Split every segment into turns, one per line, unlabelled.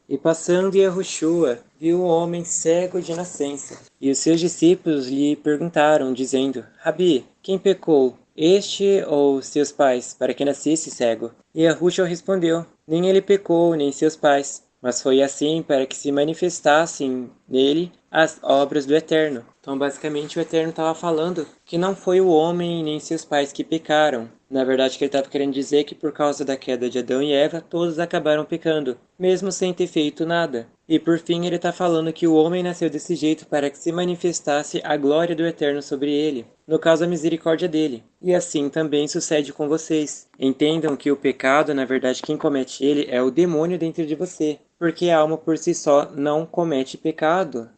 E passando Yahushua, viu um homem cego de nascença. E os seus discípulos lhe perguntaram, dizendo: Rabi, quem pecou, este ou seus pais, para que nascesse cego? E Yahushua respondeu: Nem ele pecou, nem seus pais, mas foi assim para que se manifestassem nele as obras do Eterno. Então, basicamente, o Eterno estava falando que não foi o homem nem seus pais que pecaram. Na verdade, que ele estava querendo dizer que por causa da queda de Adão e Eva, todos acabaram pecando, mesmo sem ter feito nada. E por fim, ele está falando que o homem nasceu desse jeito para que se manifestasse a glória do Eterno sobre ele, no caso a misericórdia dele. E assim também sucede com vocês. Entendam que o pecado, na verdade, quem comete ele é o demônio dentro de você. Porque a alma por si só não comete pecado.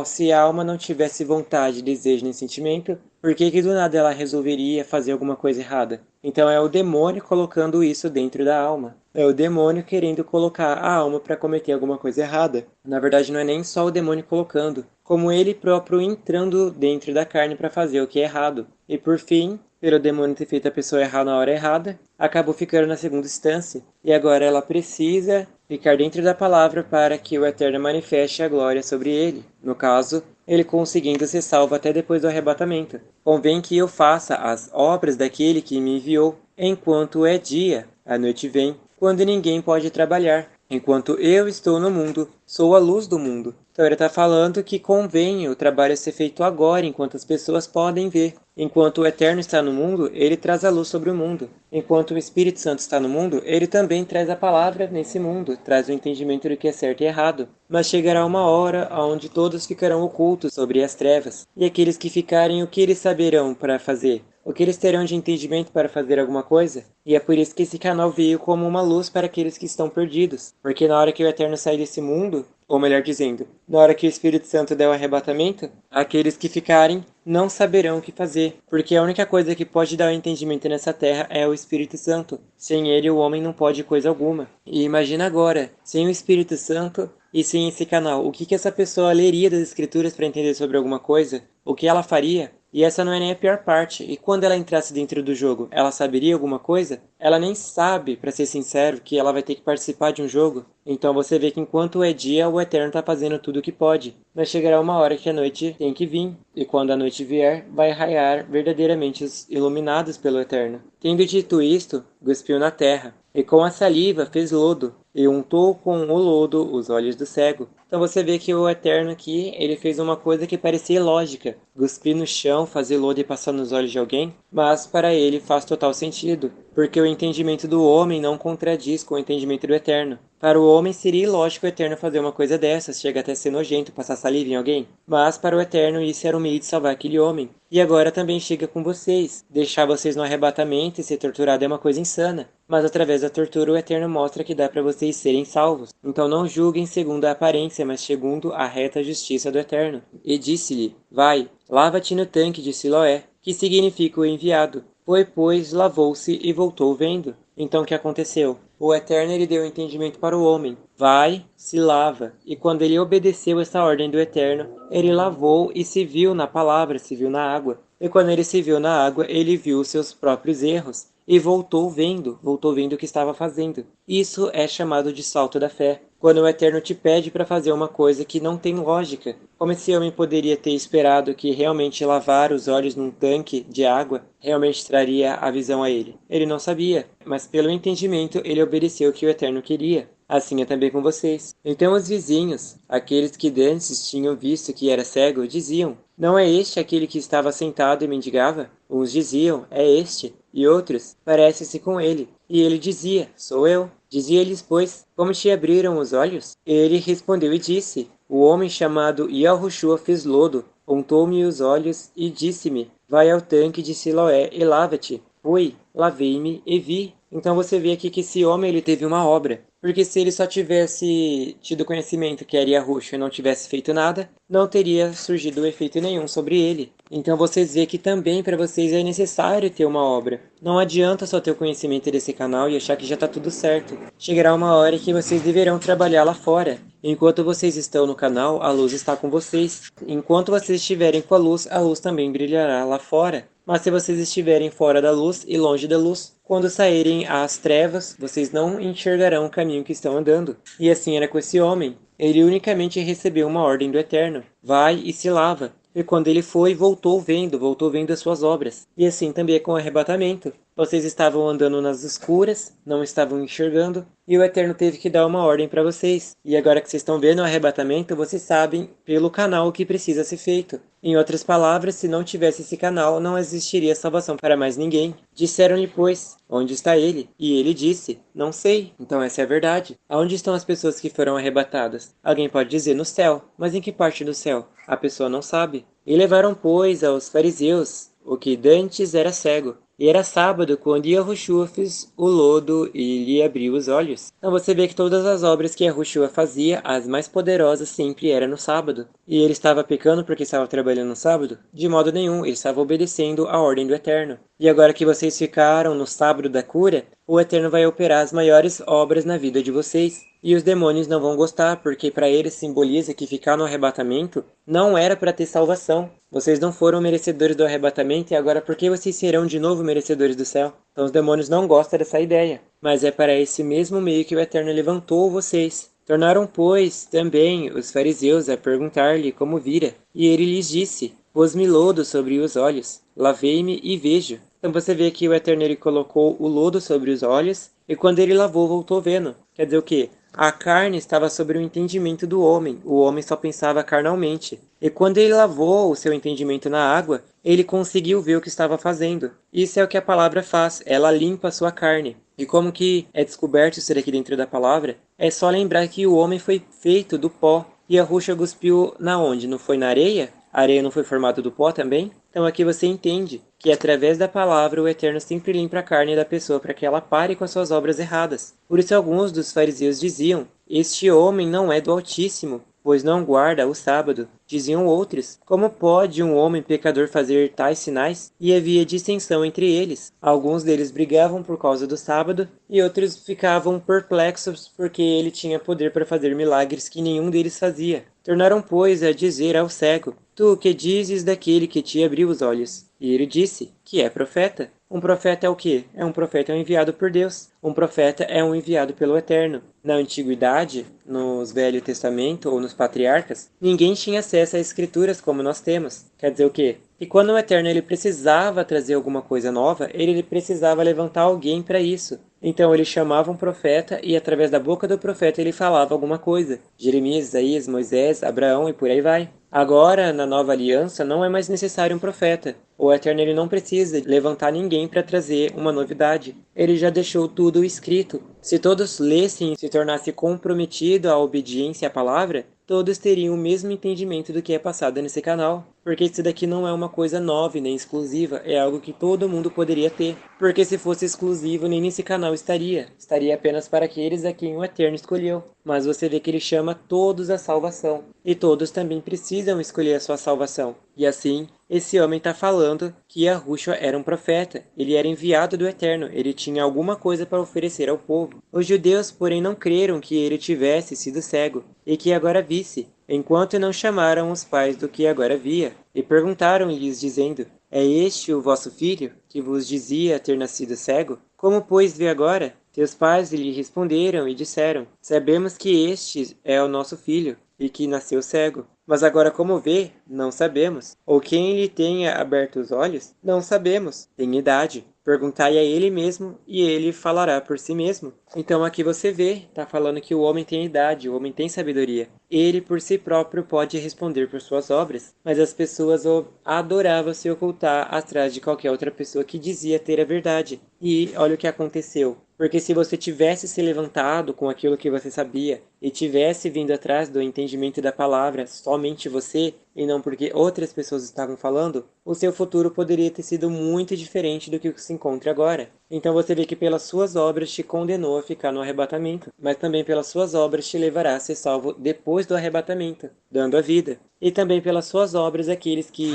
Se a alma não tivesse vontade, desejo nem sentimento, por que do nada ela resolveria fazer alguma coisa errada? Então é o demônio colocando isso dentro da alma. É o demônio querendo colocar a alma para cometer alguma coisa errada. Na verdade, não é nem só o demônio colocando, como ele próprio entrando dentro da carne para fazer o que é errado. E por fim, pelo demônio ter feito a pessoa errar na hora errada, acabou ficando na segunda instância. E agora ela precisa ficar dentro da palavra para que o Eterno manifeste a glória sobre ele. No caso, ele conseguindo ser salvo até depois do arrebatamento. Convém que eu faça as obras daquele que me enviou, enquanto é dia, a noite vem, quando ninguém pode trabalhar. Enquanto eu estou no mundo, sou a luz do mundo. Então ele está falando que convém o trabalho ser feito agora, enquanto as pessoas podem ver. Enquanto o Eterno está no mundo, ele traz a luz sobre o mundo. Enquanto o Espírito Santo está no mundo, ele também traz a palavra nesse mundo, traz o entendimento do que é certo e errado. Mas chegará uma hora onde todos ficarão ocultos sobre as trevas, e aqueles que ficarem, o que eles saberão para fazer? O que eles terão de entendimento para fazer alguma coisa? E é por isso que esse canal veio como uma luz para aqueles que estão perdidos. Porque na hora que o Eterno sair desse mundo, ou melhor dizendo, na hora que o Espírito Santo der o arrebatamento, aqueles que ficarem não saberão o que fazer, porque a única coisa que pode dar o entendimento nessa terra é o Espírito Santo. Sem ele, o homem não pode coisa alguma. E imagina agora, sem o Espírito Santo e sem esse canal, o que essa pessoa leria das Escrituras para entender sobre alguma coisa? O que ela faria? E essa não é nem a pior parte. E quando ela entrasse dentro do jogo, ela saberia alguma coisa? Ela nem sabe, para ser sincero, que ela vai ter que participar de um jogo. Então você vê que enquanto é dia, o Eterno está fazendo tudo o que pode. Mas chegará uma hora que a noite tem que vir. E quando a noite vier, vai raiar verdadeiramente os iluminados pelo Eterno. Tendo dito isto, cuspiu na terra. E com a saliva fez lodo, e untou com o lodo os olhos do cego. Então você vê que o Eterno aqui, ele fez uma coisa que parecia lógica. Cuspir no chão, fazer lodo e passar nos olhos de alguém. Mas para ele faz total sentido, porque o entendimento do homem não contradiz com o entendimento do Eterno. Para o homem seria ilógico o Eterno fazer uma coisa dessas, chega até a ser nojento passar saliva em alguém. Mas para o Eterno isso era um meio de salvar aquele homem. E agora também chega com vocês. Deixar vocês no arrebatamento e ser torturado é uma coisa insana. Mas através da tortura o Eterno mostra que dá para vocês serem salvos. Então não julguem segundo a aparência, mas segundo a reta justiça do Eterno. E disse-lhe: Vai, lava-te no tanque de Siloé, que significa o enviado. Foi, pois, lavou-se e voltou vendo. Então o que aconteceu? O Eterno ele deu entendimento para o homem. Vai, se lava. E quando ele obedeceu essa ordem do Eterno, ele lavou e se viu na palavra, se viu na água. E quando ele se viu na água, ele viu os seus próprios erros. E voltou vendo o que estava fazendo. Isso é chamado de salto da fé. Quando o Eterno te pede para fazer uma coisa que não tem lógica. Como esse homem poderia ter esperado que realmente lavar os olhos num tanque de água realmente traria a visão a ele? Ele não sabia, mas pelo entendimento ele obedeceu o que o Eterno queria. Assim é também com vocês. Então os vizinhos, aqueles que dantes tinham visto que era cego, diziam: Não é este aquele que estava sentado e mendigava? Uns diziam: É este. E outros: Parece-se com ele. E ele dizia: Sou eu. Dizia-lhes, pois: Como te abriram os olhos? Ele respondeu e disse: O homem chamado Yahushua fez lodo, untou-me os olhos e disse-me: Vai ao tanque de Siloé e lava-te. Fui, lavei-me e vi. Então você vê aqui que esse homem ele teve uma obra. Porque se ele só tivesse tido conhecimento que era Yahushua e não tivesse feito nada, não teria surgido efeito nenhum sobre ele. Então vocês vê que também para vocês é necessário ter uma obra. Não adianta só ter o conhecimento desse canal e achar que já está tudo certo. Chegará uma hora que vocês deverão trabalhar lá fora. Enquanto vocês estão no canal, a luz está com vocês. Enquanto vocês estiverem com a luz também brilhará lá fora. Mas se vocês estiverem fora da luz e longe da luz, quando saírem às trevas, vocês não enxergarão o caminho que estão andando. E assim era com esse homem. Ele unicamente recebeu uma ordem do Eterno: vai e se lava. E quando ele foi, voltou vendo as suas obras. E assim também é com o arrebatamento. Vocês estavam andando nas escuras, não estavam enxergando, e o Eterno teve que dar uma ordem para vocês. E agora que vocês estão vendo o arrebatamento, vocês sabem pelo canal o que precisa ser feito. Em outras palavras, se não tivesse esse canal, não existiria salvação para mais ninguém. Disseram-lhe, pois, onde está ele? E ele disse, não sei. Então essa é a verdade. Aonde estão as pessoas que foram arrebatadas? Alguém pode dizer no céu, mas em que parte do céu? A pessoa não sabe. E levaram, pois, aos fariseus o que dantes era cego. E era sábado quando Yahushua fez o lodo e lhe abriu os olhos. Então você vê que todas as obras que Yahushua fazia, as mais poderosas, sempre eram no sábado. E ele estava pecando porque estava trabalhando no sábado? De modo nenhum, ele estava obedecendo a ordem do Eterno. E agora que vocês ficaram no sábado da cura, o Eterno vai operar as maiores obras na vida de vocês. E os demônios não vão gostar, porque para eles simboliza que ficar no arrebatamento não era para ter salvação. Vocês não foram merecedores do arrebatamento e agora por que vocês serão de novo merecedores do céu? Então os demônios não gostam dessa ideia. Mas é para esse mesmo meio que o Eterno levantou vocês. Tornaram, pois, também os fariseus a perguntar-lhe como vira. E ele lhes disse, pôs-me lodo sobre os olhos, lavei-me e vejo. Então você vê que o Eterno ele colocou o lodo sobre os olhos e quando ele lavou voltou vendo. Quer dizer o quê? A carne estava sobre o entendimento do homem. O homem só pensava carnalmente. E quando ele lavou o seu entendimento na água, ele conseguiu ver o que estava fazendo. Isso é o que a palavra faz. Ela limpa a sua carne. E como que é descoberto isso daqui dentro da palavra? É só lembrar que o homem foi feito do pó. E a rocha cuspiu na onde? Não foi na areia? A areia não foi formada do pó também? Então aqui você entende que através da palavra o Eterno sempre limpa a carne da pessoa para que ela pare com as suas obras erradas. Por isso alguns dos fariseus diziam, este homem não é do Altíssimo, pois não guarda o sábado. Diziam outros, como pode um homem pecador fazer tais sinais? E havia dissensão entre eles. Alguns deles brigavam por causa do sábado, e outros ficavam perplexos porque ele tinha poder para fazer milagres que nenhum deles fazia. Tornaram, pois, a dizer ao cego, tu que dizes daquele que te abriu os olhos? E ele disse, que é profeta. Um profeta é o quê? Um profeta é um enviado por Deus. Um profeta é um enviado pelo Eterno. Na Antiguidade, nos Velho Testamento ou nos Patriarcas, ninguém tinha acesso a escrituras como nós temos. Quer dizer o quê? E quando o Eterno ele precisava trazer alguma coisa nova, ele precisava levantar alguém para isso. Então ele chamava um profeta e através da boca do profeta ele falava alguma coisa. Jeremias, Isaías, Moisés, Abraão e por aí vai. Agora, na nova aliança, não é mais necessário um profeta. O Eterno ele não precisa levantar ninguém para trazer uma novidade. Ele já deixou tudo escrito. Se todos lessem e se tornassem comprometidos à obediência à palavra, todos teriam o mesmo entendimento do que é passado nesse canal. Porque isso daqui não é uma coisa nova e nem exclusiva, é algo que todo mundo poderia ter. Porque se fosse exclusivo, nem nesse canal estaria. Estaria apenas para aqueles a quem o Eterno escolheu. Mas você vê que ele chama todos à salvação. E todos também precisam escolher a sua salvação. E assim, esse homem está falando que Yahushua era um profeta. Ele era enviado do Eterno. Ele tinha alguma coisa para oferecer ao povo. Os judeus, porém, não creram que ele tivesse sido cego e que agora visse, enquanto não chamaram os pais do que agora via, e perguntaram-lhes, dizendo, é este o vosso filho, que vos dizia ter nascido cego? Como, pois, vê agora? Teus pais lhe responderam e disseram, sabemos que este é o nosso filho, e que nasceu cego. Mas agora como vê, não sabemos. Ou quem lhe tenha aberto os olhos, não sabemos. Tem idade. Perguntai a ele mesmo, e ele falará por si mesmo. Então aqui você vê, está falando que o homem tem idade, o homem tem sabedoria. Ele por si próprio pode responder por suas obras, mas as pessoas o adoravam se ocultar atrás de qualquer outra pessoa que dizia ter a verdade. E olha o que aconteceu. Porque se você tivesse se levantado com aquilo que você sabia e tivesse vindo atrás do entendimento da palavra, somente você, e não porque outras pessoas estavam falando, o seu futuro poderia ter sido muito diferente do que se encontra agora. Então você vê que pelas suas obras te condenou a ficar no arrebatamento, mas também pelas suas obras te levará a ser salvo depois do arrebatamento, dando a vida. E também pelas suas obras aqueles que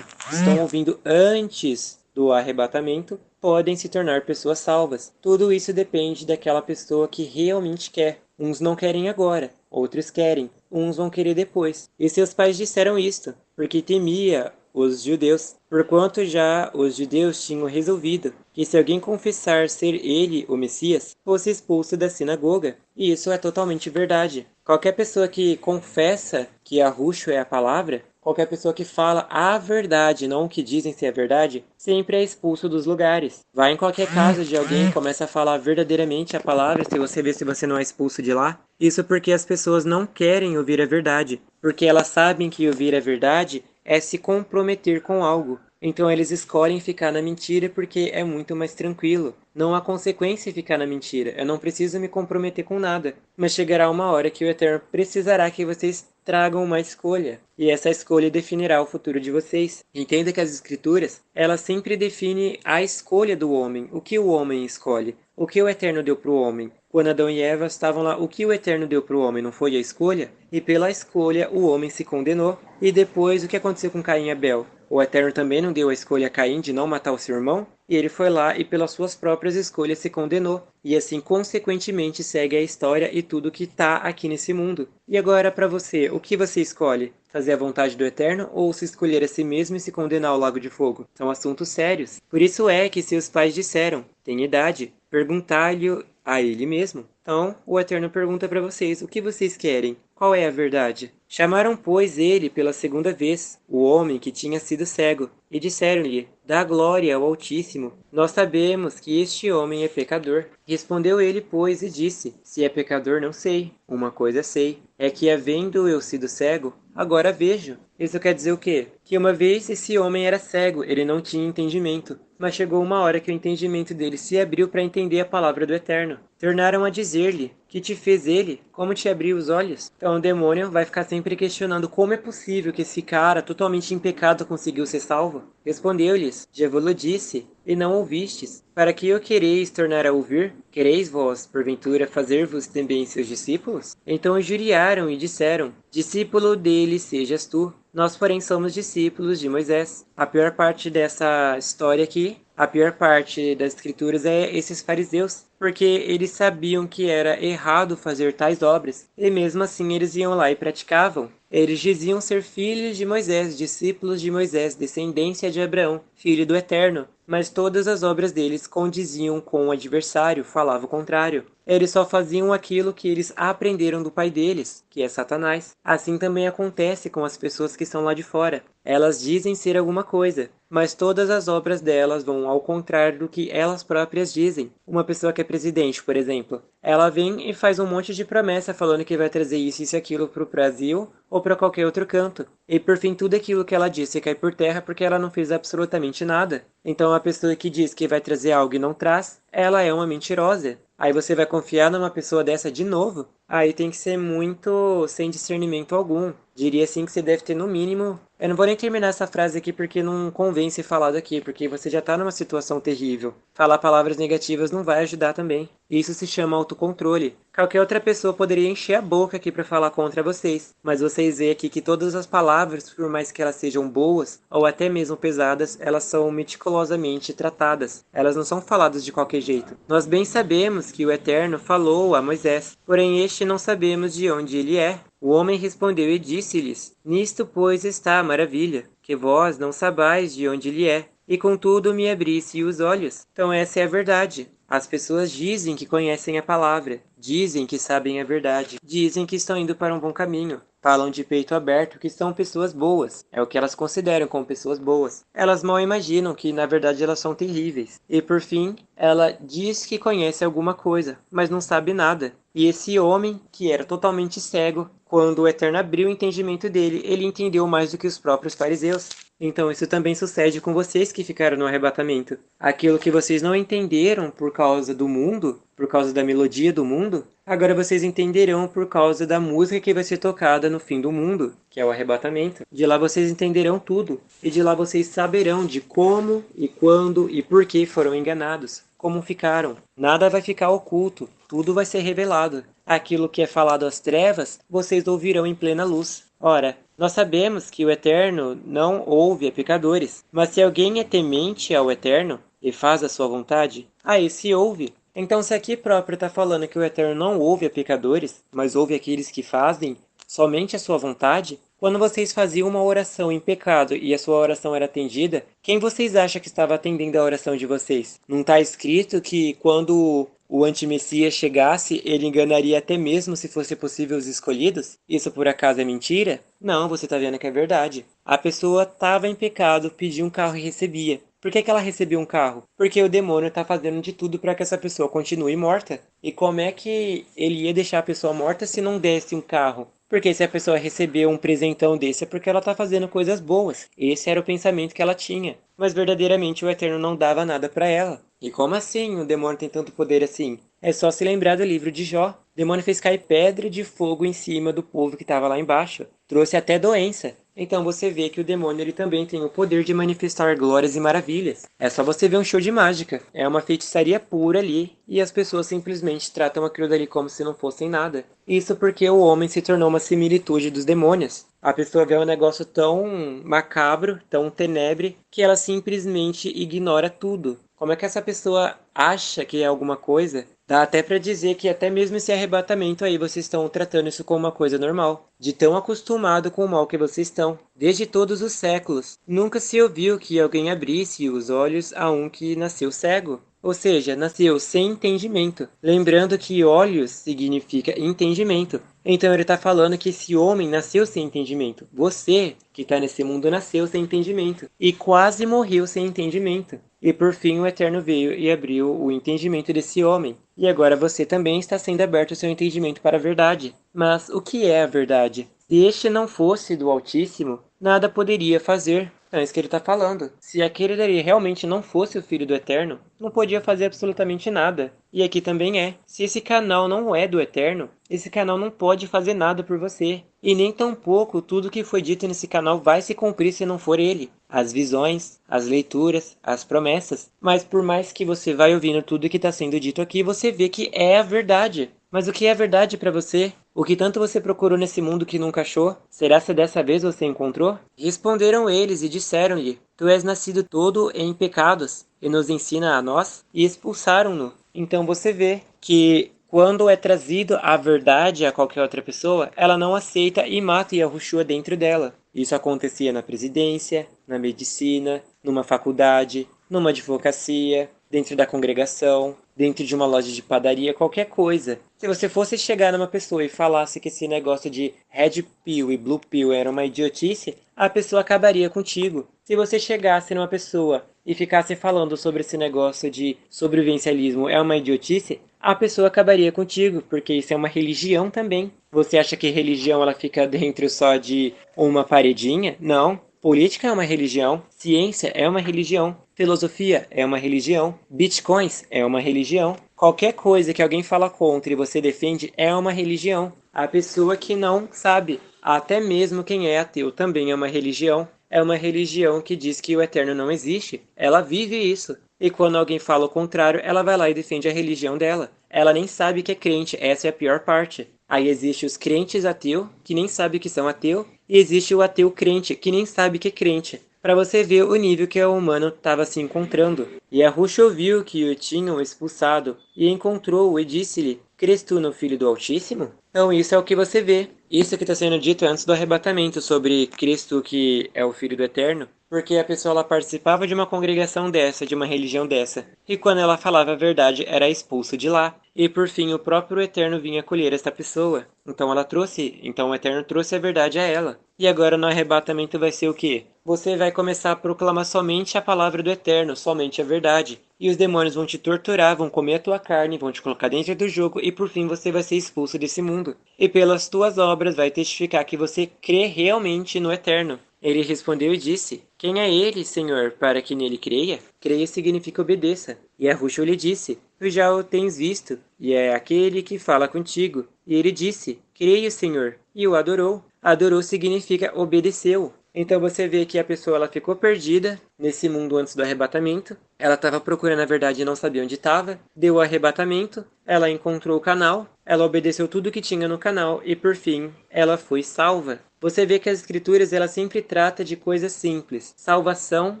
estão ouvindo antes do arrebatamento podem se tornar pessoas salvas. Tudo isso depende daquela pessoa que realmente quer. Uns não querem agora, outros querem, uns vão querer depois. E seus pais disseram isto, porque temia os judeus, porquanto já os judeus tinham resolvido que se alguém confessar ser ele o Messias, fosse expulso da sinagoga. E isso é totalmente verdade. Qualquer pessoa que confessa que Yahushua é a palavra, qualquer pessoa que fala a verdade, não o que dizem ser a verdade, sempre é expulso dos lugares. Vai em qualquer casa de alguém e começa a falar verdadeiramente a palavra, se você vê se você não é expulso de lá. Isso porque as pessoas não querem ouvir a verdade, porque elas sabem que ouvir a verdade é se comprometer com algo. Então eles escolhem ficar na mentira porque é muito mais tranquilo. Não há consequência em ficar na mentira. Eu não preciso me comprometer com nada. Mas chegará uma hora que o Eterno precisará que vocês tragam uma escolha. E essa escolha definirá o futuro de vocês. Entenda que as escrituras, elas sempre definem a escolha do homem. O que o homem escolhe. O que o Eterno deu para o homem. Quando Adão e Eva estavam lá, o que o Eterno deu para o homem não foi a escolha? E pela escolha o homem se condenou. E depois o que aconteceu com Caim e Abel? O Eterno também não deu a escolha a Caim de não matar o seu irmão? E ele foi lá e pelas suas próprias escolhas se condenou. E assim, consequentemente, segue a história e tudo que está aqui nesse mundo. E agora, para você, o que você escolhe? Fazer a vontade do Eterno ou se escolher a si mesmo e se condenar ao lago de fogo? São assuntos sérios. Por isso é que seus pais disseram, tem idade, perguntar-lhe a ele mesmo. Então, o Eterno pergunta para vocês, o que vocês querem? Qual é a verdade? Chamaram, pois, ele pela segunda vez, o homem que tinha sido cego, e disseram-lhe, dá glória ao Altíssimo. Nós sabemos que este homem é pecador. Respondeu ele, pois, e disse, se é pecador, não sei. Uma coisa sei, é que havendo eu sido cego, agora vejo. Isso quer dizer o quê? Que uma vez esse homem era cego, ele não tinha entendimento. Mas chegou uma hora que o entendimento dele se abriu para entender a palavra do Eterno. Tornaram a dizer-lhe, que te fez ele? Como te abriu os olhos? Então o demônio vai ficar sempre questionando como é possível que esse cara, totalmente em pecado, conseguiu ser salvo. Respondeu-lhes, já vos disse, e não ouvistes. Para que o quereis tornar a ouvir? Quereis vós, porventura, fazer-vos também seus discípulos? Então injuriaram e disseram, discípulo dele sejas tu. Nós, porém, somos discípulos de Moisés. A pior parte dessa história aqui, a pior parte das escrituras é esses fariseus, porque eles sabiam que era errado fazer tais obras, e mesmo assim eles iam lá e praticavam. Eles diziam ser filhos de Moisés, discípulos de Moisés, descendência de Abraão, filho do Eterno, mas todas as obras deles condiziam com o adversário, falava o contrário. Eles só faziam aquilo que eles aprenderam do pai deles, que é Satanás. Assim também acontece com as pessoas que estão lá de fora. Elas dizem ser alguma coisa, mas todas as obras delas vão ao contrário do que elas próprias dizem. Uma pessoa que é presidente, por exemplo, ela vem e faz um monte de promessa falando que vai trazer isso e aquilo para o Brasil ou para qualquer outro canto. E por fim, tudo aquilo que ela disse cai por terra porque ela não fez absolutamente nada. Então a pessoa que diz que vai trazer algo e não traz, ela é uma mentirosa. Aí você vai confiar numa pessoa dessa de novo? Aí tem que ser muito sem discernimento algum. Diria assim que você deve ter no mínimo... Eu não vou nem terminar essa frase aqui porque não convém ser falado aqui, porque você já está numa situação terrível. Falar palavras negativas não vai ajudar também. Isso se chama autocontrole. Qualquer outra pessoa poderia encher a boca aqui para falar contra vocês, mas vocês veem aqui que todas as palavras, por mais que elas sejam boas ou até mesmo pesadas, elas são meticulosamente tratadas. Elas não são faladas de qualquer jeito. Nós bem sabemos que o Eterno falou a Moisés, porém este não sabemos de onde ele é. O homem respondeu e disse-lhes, nisto, pois, está a maravilha, que vós não sabais de onde ele é, e contudo me abrisse os olhos. Então essa é a verdade. As pessoas dizem que conhecem a palavra, dizem que sabem a verdade, dizem que estão indo para um bom caminho. Falam de peito aberto que são pessoas boas, é o que elas consideram como pessoas boas. Elas mal imaginam que na verdade elas são terríveis. E por fim, ela diz que conhece alguma coisa, mas não sabe nada. E esse homem, que era totalmente cego, quando o Eterno abriu o entendimento dele, ele entendeu mais do que os próprios fariseus. Então isso também sucede com vocês que ficaram no arrebatamento. Aquilo que vocês não entenderam por causa do mundo, por causa da melodia do mundo, agora vocês entenderão por causa da música que vai ser tocada no fim do mundo, que é o arrebatamento. De lá vocês entenderão tudo, e de lá vocês saberão de como e quando e por que foram enganados, como ficaram. Nada vai ficar oculto, tudo vai ser revelado. Aquilo que é falado às trevas, vocês ouvirão em plena luz. Ora, nós sabemos que o Eterno não ouve a pecadores, mas se alguém é temente ao Eterno e faz a sua vontade, a esse ouve. Então se aqui próprio está falando que o Eterno não ouve a pecadores, mas ouve aqueles que fazem somente a sua vontade, Quando vocês faziam uma oração em pecado e a sua oração era atendida, quem vocês acham que estava atendendo a oração de vocês? Não está escrito que quando o antimessias chegasse, ele enganaria até mesmo se fosse possível os escolhidos? Isso por acaso é mentira? Não, você está vendo que é verdade. A pessoa estava em pecado, pedia um carro e recebia. Por que ela recebeu um carro? Porque o demônio está fazendo de tudo para que essa pessoa continue morta. E como é que ele ia deixar a pessoa morta se não desse um carro? Porque se a pessoa recebeu um presentão desse é porque ela está fazendo coisas boas. Esse era o pensamento que ela tinha. Mas verdadeiramente o Eterno não dava nada para ela. E como assim o demônio tem tanto poder assim? É só se lembrar do livro de Jó. O demônio fez cair pedra de fogo em cima do povo que estava lá embaixo. Trouxe até doença. Então você vê que o demônio ele também tem o poder de manifestar glórias e maravilhas. É só você ver um show de mágica. É uma feitiçaria pura ali. E as pessoas simplesmente tratam aquilo dali como se não fossem nada. Isso porque o homem se tornou uma similitude dos demônios. A pessoa vê um negócio tão macabro, tão tenebre, que ela simplesmente ignora tudo. Como é que essa pessoa acha que é alguma coisa? Dá até para dizer que até mesmo esse arrebatamento aí vocês estão tratando isso como uma coisa normal. De tão acostumado com o mal que vocês estão. Desde todos os séculos. Nunca se ouviu que alguém abrisse os olhos a um que nasceu cego. Ou seja, nasceu sem entendimento. Lembrando que olhos significa entendimento. Então ele está falando que esse homem nasceu sem entendimento. Você, que está nesse mundo, nasceu sem entendimento. E quase morreu sem entendimento. E por fim o Eterno veio e abriu o entendimento desse homem. E agora você também está sendo aberto o seu entendimento para a verdade. Mas o que é a verdade? Se este não fosse do Altíssimo, nada poderia fazer. É isso que ele está falando. Se aquele dali realmente não fosse o Filho do Eterno, não podia fazer absolutamente nada. E aqui também é. Se esse canal não é do Eterno, esse canal não pode fazer nada por você. E nem tampouco tudo que foi dito nesse canal vai se cumprir se não for ele. As visões, as leituras, as promessas. Mas por mais que você vai ouvindo tudo que está sendo dito aqui, você vê que é a verdade. Mas o que é verdade para você? O que tanto você procurou nesse mundo que nunca achou? Será se dessa vez você encontrou? Responderam eles e disseram-lhe: Tu és nascido todo em pecados, e nos ensina a nós, e expulsaram-no. Então você vê que quando é trazido a verdade a qualquer outra pessoa, ela não aceita e mata Yahushua dentro dela. Isso acontecia na presidência, na medicina, numa faculdade, numa advocacia, dentro da congregação, dentro de uma loja de padaria, qualquer coisa. Se você fosse chegar numa pessoa e falasse que esse negócio de red pill e blue pill era uma idiotice, a pessoa acabaria contigo. Se você chegasse numa pessoa e ficasse falando sobre esse negócio de sobrevivencialismo é uma idiotice, a pessoa acabaria contigo, porque isso é uma religião também. Você acha que religião ela fica dentro só de uma paredinha? Não. Política é uma religião, ciência é uma religião, filosofia é uma religião, bitcoins é uma religião. Qualquer coisa que alguém fala contra e você defende é uma religião. A pessoa que não sabe, até mesmo quem é ateu também é uma religião. É uma religião que diz que o eterno não existe. Ela vive isso. E quando alguém fala o contrário, ela vai lá e defende a religião dela. Ela nem sabe que é crente, essa é a pior parte. Aí existe os crentes ateu, que nem sabe que são ateu, e existe o ateu crente, que nem sabe que é crente. Para você ver o nível que o humano estava se encontrando. E a Ruxa ouviu que o tinham expulsado, e encontrou-o e disse-lhe: Crês tu no Filho do Altíssimo? Então isso é o que você vê. Isso que está sendo dito antes do arrebatamento sobre Cristo que é o Filho do Eterno. Porque a pessoa ela participava de uma congregação dessa, de uma religião dessa. E quando ela falava a verdade, era expulsa de lá. E por fim, o próprio Eterno vinha acolher esta pessoa. Então o Eterno trouxe a verdade a ela. E agora no arrebatamento vai ser o quê? Você vai começar a proclamar somente a palavra do Eterno, somente a verdade. E os demônios vão te torturar, vão comer a tua carne, vão te colocar dentro do jogo e por fim você vai ser expulso desse mundo. E pelas tuas obras vai testificar que você crê realmente no Eterno. Ele respondeu e disse: Quem é ele, Senhor, para que nele creia? Creia significa obedeça. E Yahushua lhe disse: Tu já o tens visto, e é aquele que fala contigo. E ele disse: Creio, Senhor. E o adorou. Adorou significa obedeceu. Então você vê que a pessoa ela ficou perdida nesse mundo antes do arrebatamento. Ela estava procurando a verdade e não sabia onde estava. Deu o arrebatamento, ela encontrou o canal, ela obedeceu tudo que tinha no canal e por fim ela foi salva. Você vê que as escrituras ela sempre trata de coisas simples: salvação,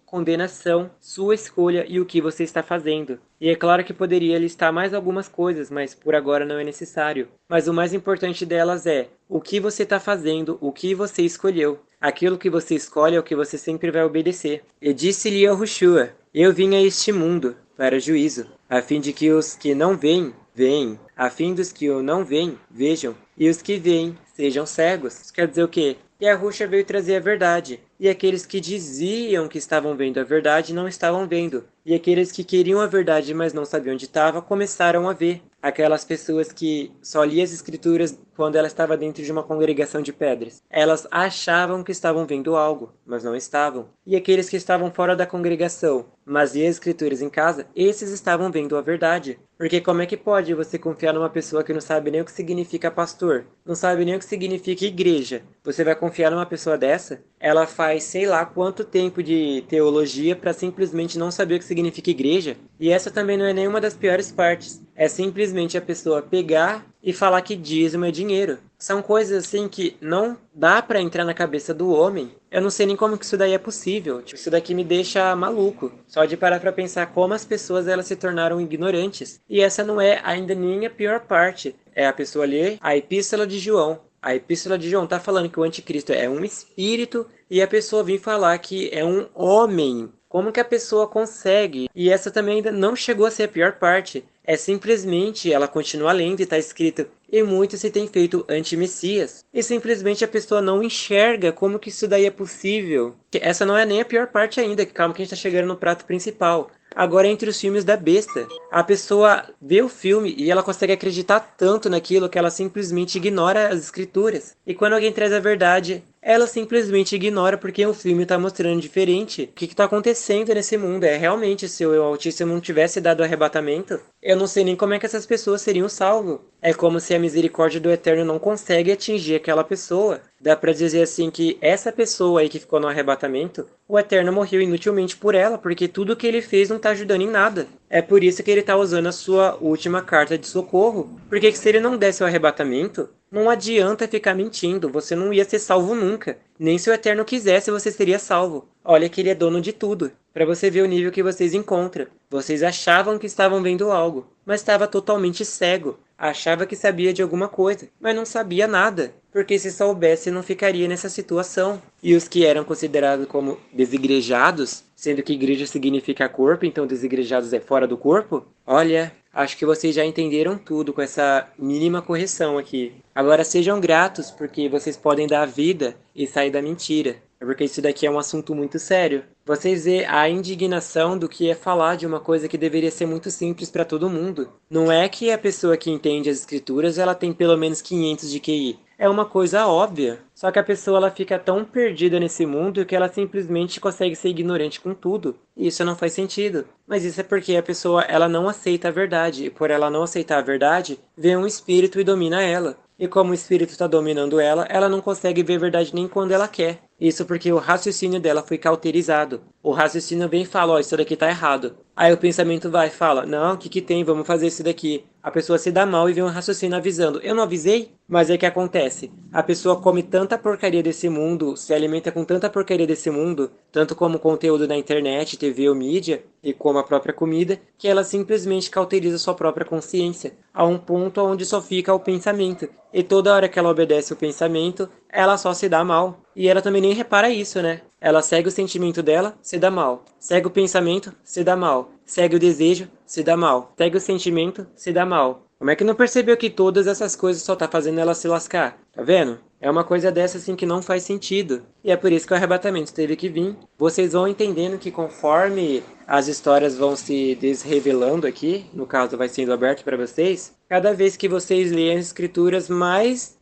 condenação, sua escolha e o que você está fazendo. E é claro que poderia listar mais algumas coisas, mas por agora não é necessário. Mas o mais importante delas é o que você está fazendo, o que você escolheu. Aquilo que você escolhe é o que você sempre vai obedecer. E disse-lhe Yahushua: Eu vim a este mundo para juízo, a fim de que os que não veem, veem, a fim dos que o não veem, vejam, e os que veem, sejam cegos. Isso quer dizer o quê? Yahushua veio trazer a verdade, e aqueles que diziam que estavam vendo a verdade não estavam vendo, e aqueles que queriam a verdade, mas não sabiam onde estava, começaram a ver. Aquelas pessoas que só liam as escrituras quando ela estava dentro de uma congregação de pedras. Elas achavam que estavam vendo algo, mas não estavam. E aqueles que estavam fora da congregação, mas liam as escrituras em casa, esses estavam vendo a verdade. Porque como é que pode você confiar numa pessoa que não sabe nem o que significa pastor? Não sabe nem o que significa igreja? Você vai confiar numa pessoa dessa? Ela faz sei lá quanto tempo de teologia para simplesmente não saber o que significa igreja? E essa também não é nenhuma das piores partes. É simplesmente a pessoa pegar e falar que dízimo é dinheiro. São coisas assim que não dá para entrar na cabeça do homem. Eu não sei nem como que isso daí é possível. Tipo, isso daqui me deixa maluco. Só de parar para pensar como as pessoas elas se tornaram ignorantes. E essa não é ainda nem a pior parte. É a pessoa ler a Epístola de João. A Epístola de João está falando que o anticristo é um espírito e a pessoa vem falar que é um homem. Como que a pessoa consegue? E essa também ainda não chegou a ser a pior parte. É simplesmente ela continua lendo e está escrito: e muito se tem feito anti-messias. E simplesmente a pessoa não enxerga como que isso daí é possível. Essa não é nem a pior parte ainda, que calma que a gente está chegando no prato principal. Agora, entre os filmes da besta, a pessoa vê o filme e ela consegue acreditar tanto naquilo que ela simplesmente ignora as escrituras. E quando alguém traz a verdade, ela simplesmente ignora porque o filme está mostrando diferente. O que está acontecendo nesse mundo? É realmente, se o Altíssimo não tivesse dado arrebatamento, eu não sei nem como é que essas pessoas seriam salvas. É como se a misericórdia do Eterno não consegue atingir aquela pessoa. Dá pra dizer assim que essa pessoa aí que ficou no arrebatamento, o Eterno morreu inutilmente por ela, porque tudo que ele fez não tá ajudando em nada. É por isso que ele tá usando a sua última carta de socorro. Porque se ele não desse o arrebatamento, não adianta ficar mentindo, você não ia ser salvo nunca. Nem se o Eterno quisesse, você seria salvo. Olha que ele é dono de tudo. Para você ver o nível que vocês encontram. Vocês achavam que estavam vendo algo, mas estava totalmente cego. Achava que sabia de alguma coisa, mas não sabia nada, porque se soubesse não ficaria nessa situação. E os que eram considerados como desigrejados, sendo que igreja significa corpo, então desigrejados é fora do corpo, olha, acho que vocês já entenderam tudo com essa mínima correção aqui. Agora sejam gratos, porque vocês podem dar a vida e sair da mentira. Porque isso daqui é um assunto muito sério. Vocês vê a indignação do que é falar de uma coisa que deveria ser muito simples para todo mundo. Não é que a pessoa que entende as escrituras ela tem pelo menos 500 de QI. É uma coisa óbvia. Só que a pessoa ela fica tão perdida nesse mundo que ela simplesmente consegue ser ignorante com tudo. E isso não faz sentido. Mas isso é porque a pessoa ela não aceita a verdade. E por ela não aceitar a verdade, vem um espírito e domina ela. E como o espírito está dominando ela, ela não consegue ver a verdade nem quando ela quer. Isso porque o raciocínio dela foi cauterizado. O raciocínio vem e fala: ó, isso daqui tá errado. Aí o pensamento vai e fala: não, o que que tem? Vamos fazer isso daqui. A pessoa se dá mal e vem um raciocínio avisando: eu não avisei? Mas é que acontece. A pessoa come tanta porcaria desse mundo, se alimenta com tanta porcaria desse mundo, tanto como conteúdo na internet, TV ou mídia, e como a própria comida, que ela simplesmente cauteriza sua própria consciência, a um ponto onde só fica o pensamento. E toda hora que ela obedece o pensamento, ela só se dá mal. E ela também nem repara isso, né? Ela segue o sentimento dela, se dá mal. Segue o pensamento, se dá mal. Segue o desejo, se dá mal. Segue o sentimento, se dá mal. Como é que não percebeu que todas essas coisas só tá fazendo ela se lascar? Tá vendo? É uma coisa dessa assim que não faz sentido. E é por isso que o arrebatamento teve que vir. Vocês vão entendendo que conforme as histórias vão se desrevelando aqui, no caso vai sendo aberto para vocês, cada vez que vocês leem as escrituras, mais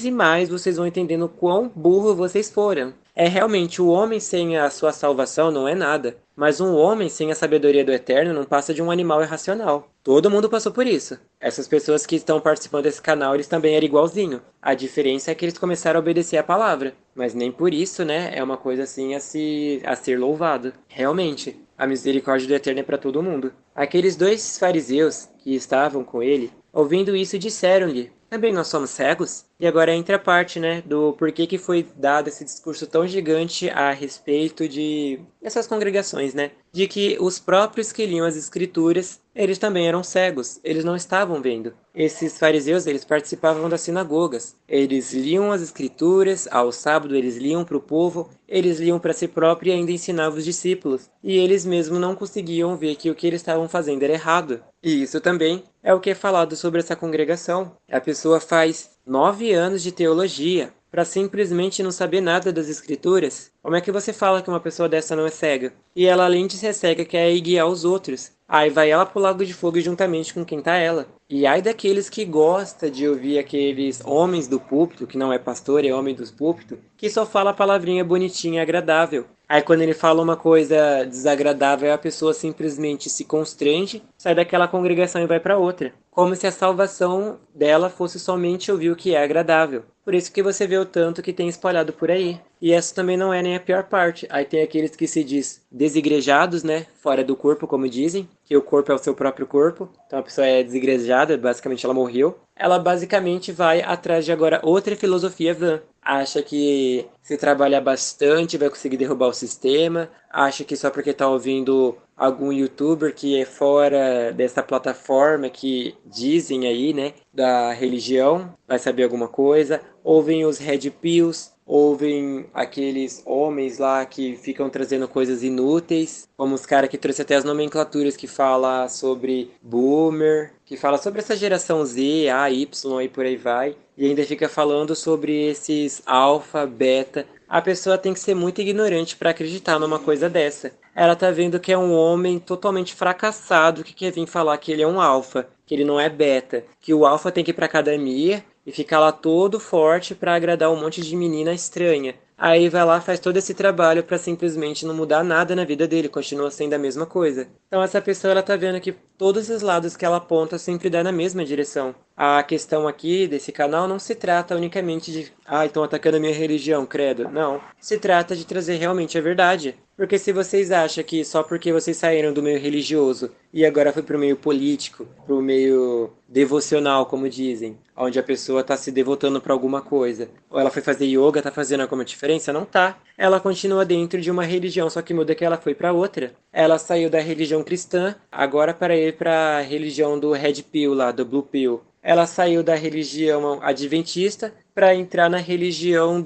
e mais vocês vão entendendo quão burro vocês foram. É realmente, o homem sem a sua salvação não é nada. Mas um homem sem a sabedoria do Eterno não passa de um animal irracional. Todo mundo passou por isso. Essas pessoas que estão participando desse canal, eles também eram igualzinho. A diferença é que eles começaram a obedecer a palavra. Mas nem por isso, né, é uma coisa assim a ser louvado. Realmente, a misericórdia do Eterno é para todo mundo. Aqueles dois fariseus que estavam com ele, ouvindo isso, disseram-lhe: também nós somos cegos? E agora entra a parte, né, do porquê que foi dado esse discurso tão gigante a respeito de essas congregações, né? De que os próprios que liam as escrituras, eles também eram cegos, eles não estavam vendo. Esses fariseus, eles participavam das sinagogas, eles liam as escrituras, ao sábado eles liam para o povo, eles liam para si próprio e ainda ensinavam os discípulos. E eles mesmos não conseguiam ver que o que eles estavam fazendo era errado. E isso também é o que é falado sobre essa congregação. A pessoa faz 9 anos de teologia para simplesmente não saber nada das escrituras. Como é que você fala que uma pessoa dessa não é cega? E ela, além de ser cega, quer ir guiar os outros. Aí vai ela pro lago de fogo juntamente com quem tá ela. E ai daqueles que gosta de ouvir aqueles homens do púlpito, que não é pastor, é homem dos púlpitos, que só fala a palavrinha bonitinha e agradável. Aí quando ele fala uma coisa desagradável, a pessoa simplesmente se constrange, sai daquela congregação e vai para outra. Como se a salvação dela fosse somente ouvir o que é agradável. Por isso que você vê o tanto que tem espalhado por aí. E essa também não é nem a pior parte. Aí tem aqueles que se diz desigrejados, né? Fora do corpo, como dizem. Que o corpo é o seu próprio corpo. Então a pessoa é desigrejada, basicamente ela morreu. Ela basicamente vai atrás de agora outra filosofia vã. Acha que se trabalhar bastante vai conseguir derrubar o sistema. Acha que só porque tá ouvindo algum youtuber que é fora dessa plataforma que dizem aí, né, da religião, vai saber alguma coisa. Ouvem os Red Pills, ouvem aqueles homens lá que ficam trazendo coisas inúteis, como os caras que trouxe até as nomenclaturas que fala sobre boomer, que fala sobre essa geração Z, A, Y e por aí vai, e ainda fica falando sobre esses alfa, beta. A pessoa tem que ser muito ignorante para acreditar numa coisa dessa. Ela tá vendo que é um homem totalmente fracassado que quer vir falar que ele é um alfa, que ele não é beta, que o alfa tem que ir pra academia e ficar lá todo forte para agradar um monte de menina estranha. Aí vai lá, faz todo esse trabalho para simplesmente não mudar nada na vida dele, continua sendo a mesma coisa. Então essa pessoa ela tá vendo que todos os lados que ela aponta sempre dá na mesma direção. A questão aqui desse canal não se trata unicamente de, estão atacando a minha religião, credo. Não. Se trata de trazer realmente a verdade. Porque se vocês acham que só porque vocês saíram do meio religioso e agora foi pro meio político, pro meio devocional, como dizem, onde a pessoa está se devotando para alguma coisa, ou ela foi fazer yoga, tá fazendo alguma diferença? Não tá. Ela continua dentro de uma religião, só que muda que ela foi para outra. Ela saiu da religião cristã, agora para ir para a religião do Red Pill lá, do Blue Pill. Ela saiu da religião adventista para entrar na religião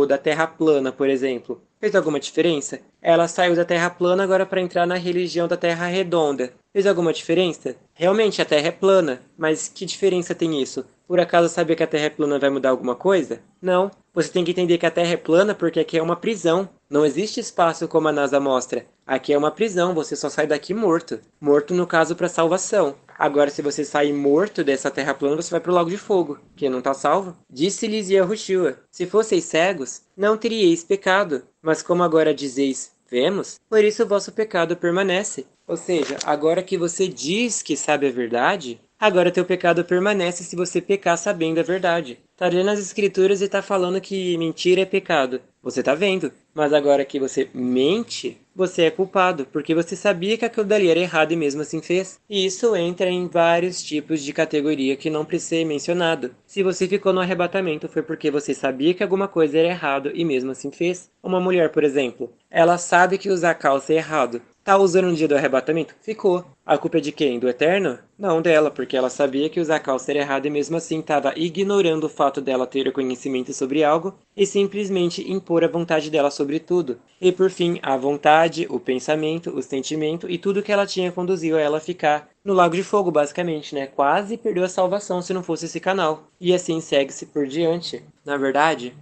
da Terra plana, por exemplo. Fez alguma diferença? Ela saiu da Terra plana agora para entrar na religião da Terra redonda. Fez alguma diferença? Realmente a Terra é plana, mas que diferença tem isso? Por acaso saber que a Terra é plana vai mudar alguma coisa? Não. Você tem que entender que a Terra é plana porque aqui é uma prisão. Não existe espaço como a NASA mostra. Aqui é uma prisão, você só sai daqui morto. Morto no caso para salvação. Agora, se você sair morto dessa terra plana, você vai pro lago de fogo, que não tá salvo. Disse-lhes Yahushua, se fosseis cegos, não teríeis pecado. Mas como agora dizeis, vemos, por isso o vosso pecado permanece. Ou seja, agora que você diz que sabe a verdade, agora teu pecado permanece se você pecar sabendo a verdade. Tá lendo as escrituras e tá falando que mentira é pecado. Você tá vendo. Mas agora que você mente, você é culpado, porque você sabia que aquilo dali era errado e mesmo assim fez. E isso entra em vários tipos de categoria que não precisa ser mencionado. Se você ficou no arrebatamento, foi porque você sabia que alguma coisa era errado e mesmo assim fez. Uma mulher, por exemplo, ela sabe que usar calça é errado. Tá usando no dia do arrebatamento? Ficou. A culpa é de quem? Do Eterno? Não, dela, porque ela sabia que usar calça era errado e mesmo assim estava ignorando o fato dela ter o conhecimento sobre algo e simplesmente impor a vontade dela sobre tudo. E por fim, a vontade, o pensamento, o sentimento e tudo que ela tinha conduziu a ela ficar no Lago de Fogo, basicamente, né? Quase perdeu a salvação se não fosse esse canal. E assim segue-se por diante. Na verdade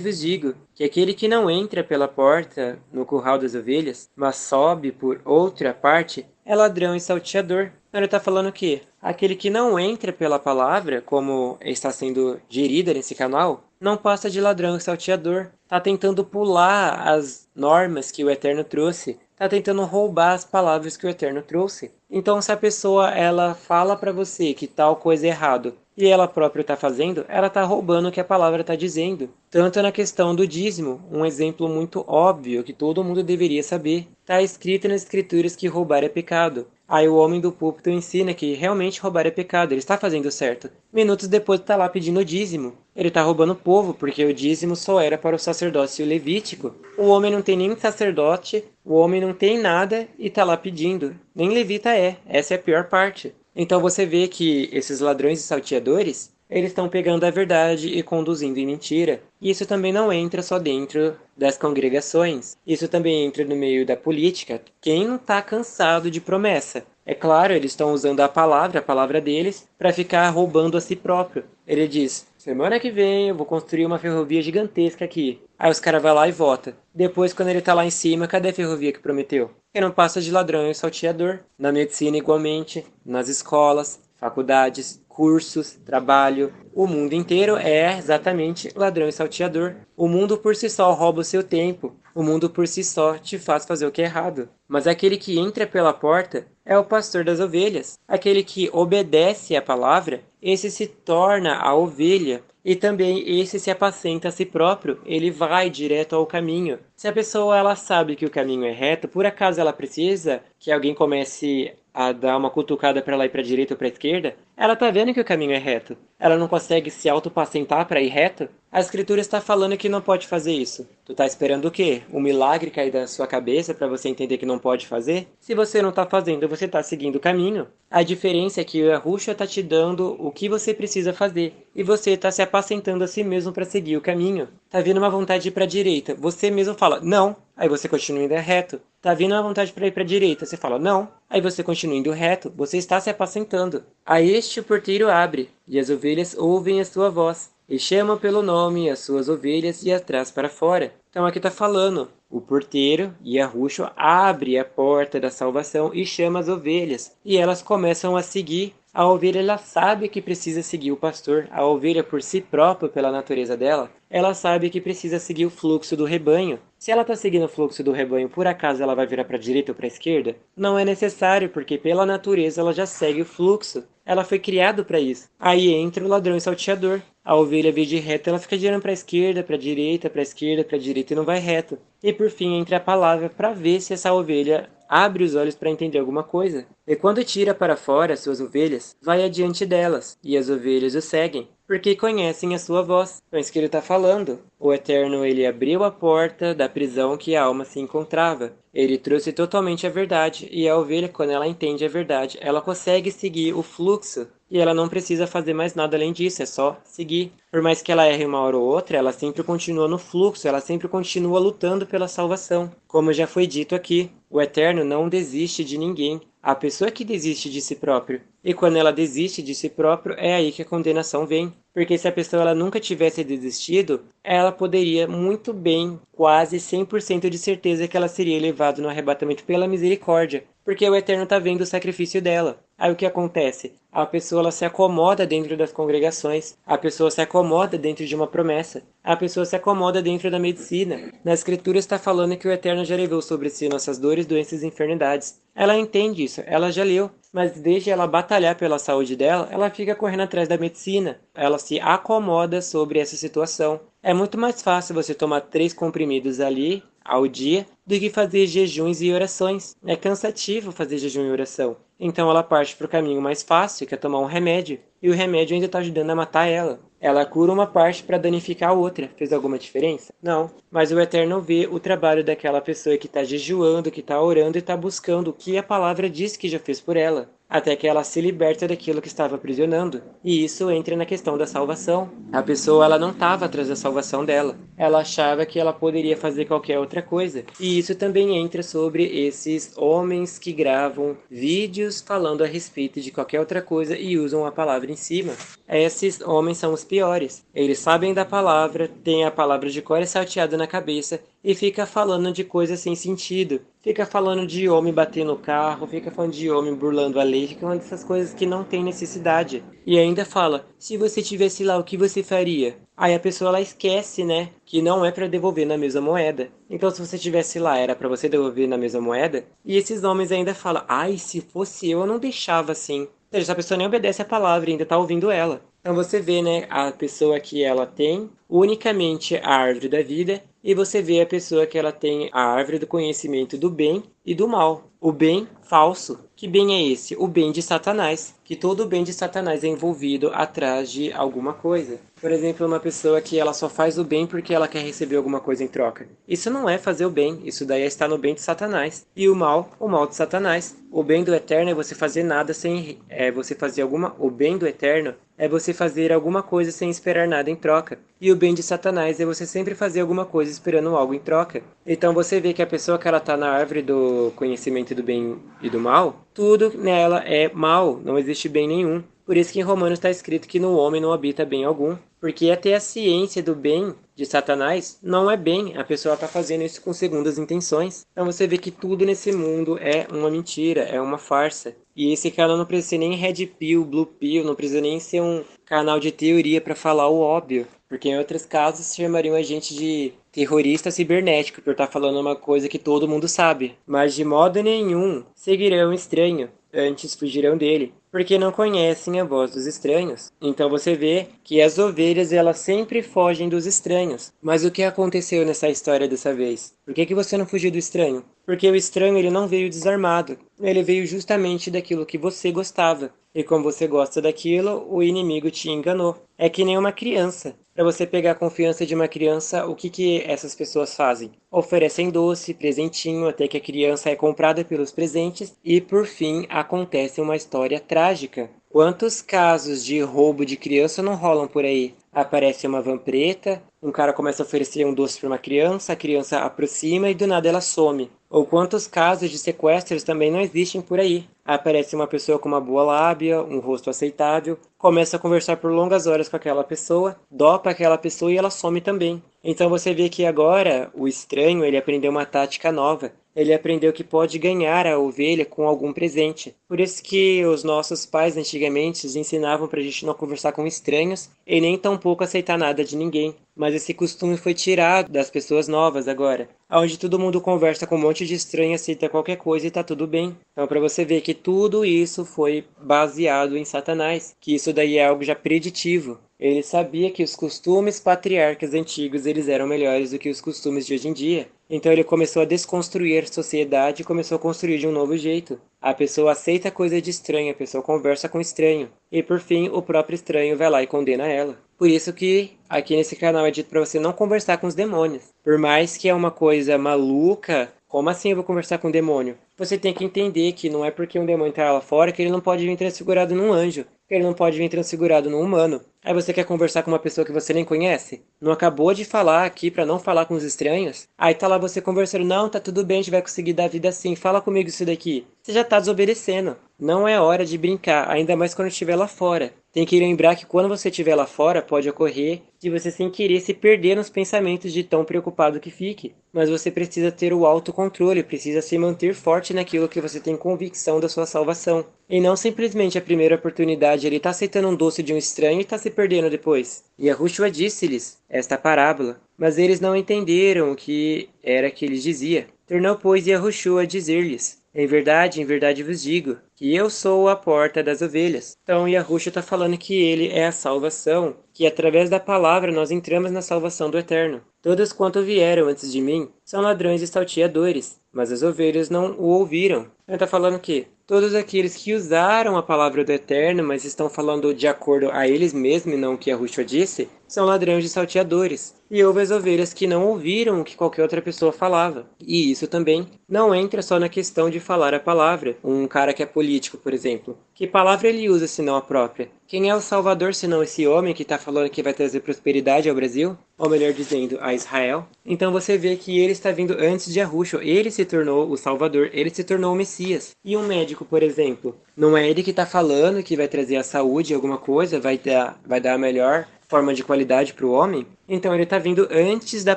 vos digo que aquele que não entra pela porta no curral das ovelhas, mas sobe por outra parte, é ladrão e salteador. Então ele está falando que aquele que não entra pela palavra, como está sendo gerida nesse canal, não passa de ladrão e salteador. Está tentando pular as normas que o Eterno trouxe. Está tentando roubar as palavras que o Eterno trouxe. Então, se a pessoa ela fala para você que tal coisa é errado, e ela própria está fazendo, ela está roubando o que a palavra está dizendo. Tanto na questão do dízimo, um exemplo muito óbvio que todo mundo deveria saber. Está escrito nas escrituras que roubar é pecado. Aí o homem do púlpito ensina que realmente roubar é pecado, ele está fazendo certo. Minutos depois está lá pedindo o dízimo. Ele está roubando o povo, porque o dízimo só era para o sacerdócio levítico. O homem não tem nem sacerdote, o homem não tem nada e está lá pedindo. Nem levita é, essa é a pior parte. Então você vê que esses ladrões e salteadores, eles estão pegando a verdade e conduzindo em mentira. E isso também não entra só dentro das congregações. Isso também entra no meio da política. Quem não está cansado de promessa? É claro, eles estão usando a palavra deles, para ficar roubando a si próprio. Ele diz, semana que vem eu vou construir uma ferrovia gigantesca aqui. Aí os caras vão lá e votam. Depois, quando ele tá lá em cima, cadê a ferrovia que prometeu? Ele não passa de ladrão e salteador. Na medicina, igualmente, nas escolas, faculdades, cursos, trabalho. O mundo inteiro é exatamente ladrão e salteador. O mundo por si só rouba o seu tempo. O mundo por si só te faz fazer o que é errado. Mas aquele que entra pela porta é o pastor das ovelhas. Aquele que obedece à palavra, esse se torna a ovelha. E também esse se apacenta a si próprio, ele vai direto ao caminho. Se a pessoa ela sabe que o caminho é reto, por acaso ela precisa que alguém comece a dar uma cutucada para lá e para a direita ou para a esquerda, ela tá vendo que o caminho é reto. Ela não consegue se autopacentar para ir reto? A escritura está falando que não pode fazer isso. Tu tá esperando o quê? Um milagre cair da sua cabeça para você entender que não pode fazer? Se você não tá fazendo, você tá seguindo o caminho. A diferença é que a Yahushua tá te dando o que você precisa fazer e você tá se apacentando a si mesmo para seguir o caminho. Tá vindo uma vontade de ir para a direita, você mesmo fala não, aí você continua indo reto. Tá vindo uma vontade para ir para a direita, você fala não, aí você continua indo reto, você está se apacentando. A este o porteiro abre, e as ovelhas ouvem a sua voz, e chamam pelo nome as suas ovelhas e as traz para fora. Então aqui está falando, o porteiro, Yahushua, abre a porta da salvação e chama as ovelhas, e elas começam a seguir. A ovelha ela sabe que precisa seguir o pastor. A ovelha por si própria, pela natureza dela, ela sabe que precisa seguir o fluxo do rebanho. Se ela está seguindo o fluxo do rebanho, por acaso ela vai virar para a direita ou para a esquerda? Não é necessário, porque pela natureza ela já segue o fluxo. Ela foi criada para isso. Aí entra o ladrão e salteador. A ovelha vê de reto, ela fica girando para a esquerda, para a direita, para a esquerda, para a direita e não vai reto. E por fim entra a palavra para ver se essa ovelha abre os olhos para entender alguma coisa. E quando tira para fora as suas ovelhas, vai adiante delas, e as ovelhas o seguem, porque conhecem a sua voz. Então é isso que ele está falando. O Eterno, ele abriu a porta da prisão que a alma se encontrava. Ele trouxe totalmente a verdade, e a ovelha, quando ela entende a verdade, ela consegue seguir o fluxo. E ela não precisa fazer mais nada além disso, é só seguir. Por mais que ela erre uma hora ou outra, ela sempre continua no fluxo, ela sempre continua lutando pela salvação. Como já foi dito aqui, o Eterno não desiste de ninguém. A pessoa que desiste de si próprio. E quando ela desiste de si próprio, é aí que a condenação vem. Porque se a pessoa ela nunca tivesse desistido, ela poderia muito bem, quase 100% de certeza que ela seria levada no arrebatamento pela misericórdia. Porque o Eterno está vendo o sacrifício dela. Aí o que acontece? A pessoa ela se acomoda dentro das congregações. A pessoa se acomoda dentro de uma promessa. A pessoa se acomoda dentro da medicina. Na escritura está falando que o Eterno já levou sobre si nossas dores, doenças e enfermidades. Ela entende isso, ela já leu. Mas desde ela batalhar pela saúde dela, ela fica correndo atrás da medicina. Ela se acomoda sobre essa situação. É muito mais fácil você tomar 3 comprimidos ali ao dia do que fazer jejuns e orações. É cansativo fazer jejum e oração. Então ela parte para o caminho mais fácil, que é tomar um remédio. E o remédio ainda está ajudando a matar ela. Ela cura uma parte para danificar a outra. Fez alguma diferença? Não. Mas o Eterno vê o trabalho daquela pessoa que está jejuando, que está orando e está buscando o que a palavra diz que já fez por ela, até que ela se liberta daquilo que estava aprisionando. E isso entra na questão da salvação. A pessoa ela não estava atrás da salvação dela. Ela achava que ela poderia fazer qualquer outra coisa. E isso também entra sobre esses homens que gravam vídeos falando a respeito de qualquer outra coisa e usam a palavra em cima. Esses homens são os piores. Eles sabem da palavra, têm a palavra de cor e salteada na cabeça e fica falando de coisas sem sentido. Fica falando de homem batendo no carro, fica falando de homem burlando a lei, fica falando dessas coisas que não tem necessidade. E ainda fala, se você tivesse lá, o que você faria? Aí a pessoa ela esquece, né, que não é para devolver na mesma moeda. Então se você tivesse lá, era para você devolver na mesma moeda? E esses homens ainda falam, ai, se fosse eu não deixava assim. Ou seja, essa pessoa nem obedece a palavra, ainda tá ouvindo ela. Então você vê, né, a pessoa que ela tem unicamente a árvore da vida e você vê a pessoa que ela tem a árvore do conhecimento do bem e do mal. O bem falso. Que bem é esse? O bem de Satanás. Que todo o bem de Satanás é envolvido atrás de alguma coisa. Por exemplo, uma pessoa que ela só faz o bem porque ela quer receber alguma coisa em troca. Isso não é fazer o bem, isso daí é estar no bem de Satanás. E o mal de Satanás. O bem do eterno é você fazer nada sem você fazer alguma. O bem do eterno é você fazer alguma coisa sem esperar nada em troca. E o bem de Satanás é você sempre fazer alguma coisa esperando algo em troca. Então você vê que a pessoa que ela está na árvore do conhecimento do bem e do mal, tudo nela é mal, não existe bem nenhum. Por isso que em Romanos está escrito que no homem não habita bem algum. Porque até a ciência do bem de Satanás não é bem, a pessoa está fazendo isso com segundas intenções. Então você vê que tudo nesse mundo é uma mentira, é uma farsa. E esse canal não precisa ser nem Red Pill, Blue Pill, não precisa nem ser um canal de teoria para falar o óbvio. Porque em outros casos chamariam a gente de terrorista cibernético por estar falando uma coisa que todo mundo sabe. Mas de modo nenhum seguirão o estranho, antes fugirão dele, porque não conhecem a voz dos estranhos. Então você vê que as ovelhas elas sempre fogem dos estranhos. Mas o que aconteceu nessa história dessa vez? Por que você não fugiu do estranho? Porque o estranho ele não veio desarmado. Ele veio justamente daquilo que você gostava. E como você gosta daquilo, o inimigo te enganou. É que nem uma criança. Para você pegar a confiança de uma criança, o que essas pessoas fazem? Oferecem doce, presentinho, até que a criança é comprada pelos presentes e, por fim, acontece uma história trágica. Quantos casos de roubo de criança não rolam por aí? Aparece uma van preta, um cara começa a oferecer um doce para uma criança, a criança aproxima e do nada ela some. Ou quantos casos de sequestros também não existem por aí? Aparece uma pessoa com uma boa lábia, um rosto aceitável, começa a conversar por longas horas com aquela pessoa, dopa aquela pessoa e ela some também. Então você vê que agora o estranho ele aprendeu uma tática nova. Ele aprendeu que pode ganhar a ovelha com algum presente. Por isso que os nossos pais antigamente ensinavam para a gente não conversar com estranhos e nem tampouco aceitar nada de ninguém. Mas esse costume foi tirado das pessoas novas agora, onde todo mundo conversa com um monte de estranho, aceita qualquer coisa e tá tudo bem. Então para você ver que tudo isso foi baseado em Satanás, que isso daí é algo já preditivo. Ele sabia que os costumes patriarcas antigos eles eram melhores do que os costumes de hoje em dia. Então ele começou a desconstruir a sociedade e começou a construir de um novo jeito. A pessoa aceita coisa de estranho, a pessoa conversa com estranho. E por fim, o próprio estranho vai lá e condena ela. Por isso que aqui nesse canal é dito para você não conversar com os demônios. Por mais que é uma coisa maluca, como assim eu vou conversar com o demônio? Você tem que entender que não é porque um demônio está lá fora que ele não pode vir transfigurado num anjo. Que ele não pode vir transfigurado num humano. Aí você quer conversar com uma pessoa que você nem conhece? Não acabou de falar aqui para não falar com os estranhos? Aí tá lá você conversando, não, tá tudo bem, a gente vai conseguir dar vida assim, fala comigo isso daqui. Você já tá desobedecendo. Não é hora de brincar, ainda mais quando estiver lá fora. Tem que lembrar que quando você estiver lá fora, pode ocorrer de você sem querer se perder nos pensamentos de tão preocupado que fique. Mas você precisa ter o autocontrole, precisa se manter forte naquilo que você tem convicção da sua salvação. E não simplesmente a primeira oportunidade ele está aceitando um doce de um estranho e está se perdendo depois. E Yahushua disse-lhes esta parábola, mas eles não entenderam o que era que ele dizia. Tornou, pois, Yahushua a dizer-lhes, em verdade vos digo, que eu sou a porta das ovelhas. Então Yahushua está falando que ele é a salvação, que através da palavra nós entramos na salvação do Eterno. Todos quanto vieram antes de mim são ladrões e salteadores, mas as ovelhas não o ouviram. Ele está falando que todos aqueles que usaram a palavra do Eterno, mas estão falando de acordo a eles mesmos e não o que Yahushua disse, são ladrões e salteadores. E houve as ovelhas que não ouviram o que qualquer outra pessoa falava. E isso também não entra só na questão de falar a palavra. Um cara que é político, por exemplo. Que palavra ele usa senão a própria? Quem é o Salvador senão esse homem que está falando que vai trazer prosperidade ao Brasil? Ou melhor dizendo, a Israel? Então você vê que ele está vindo antes de Yahushua. Ele se tornou o Salvador, ele se tornou o Messias. E um médico, por exemplo, não é ele que está falando que vai trazer a saúde, alguma coisa, vai dar a melhor forma de qualidade para o homem? Então ele está vindo antes da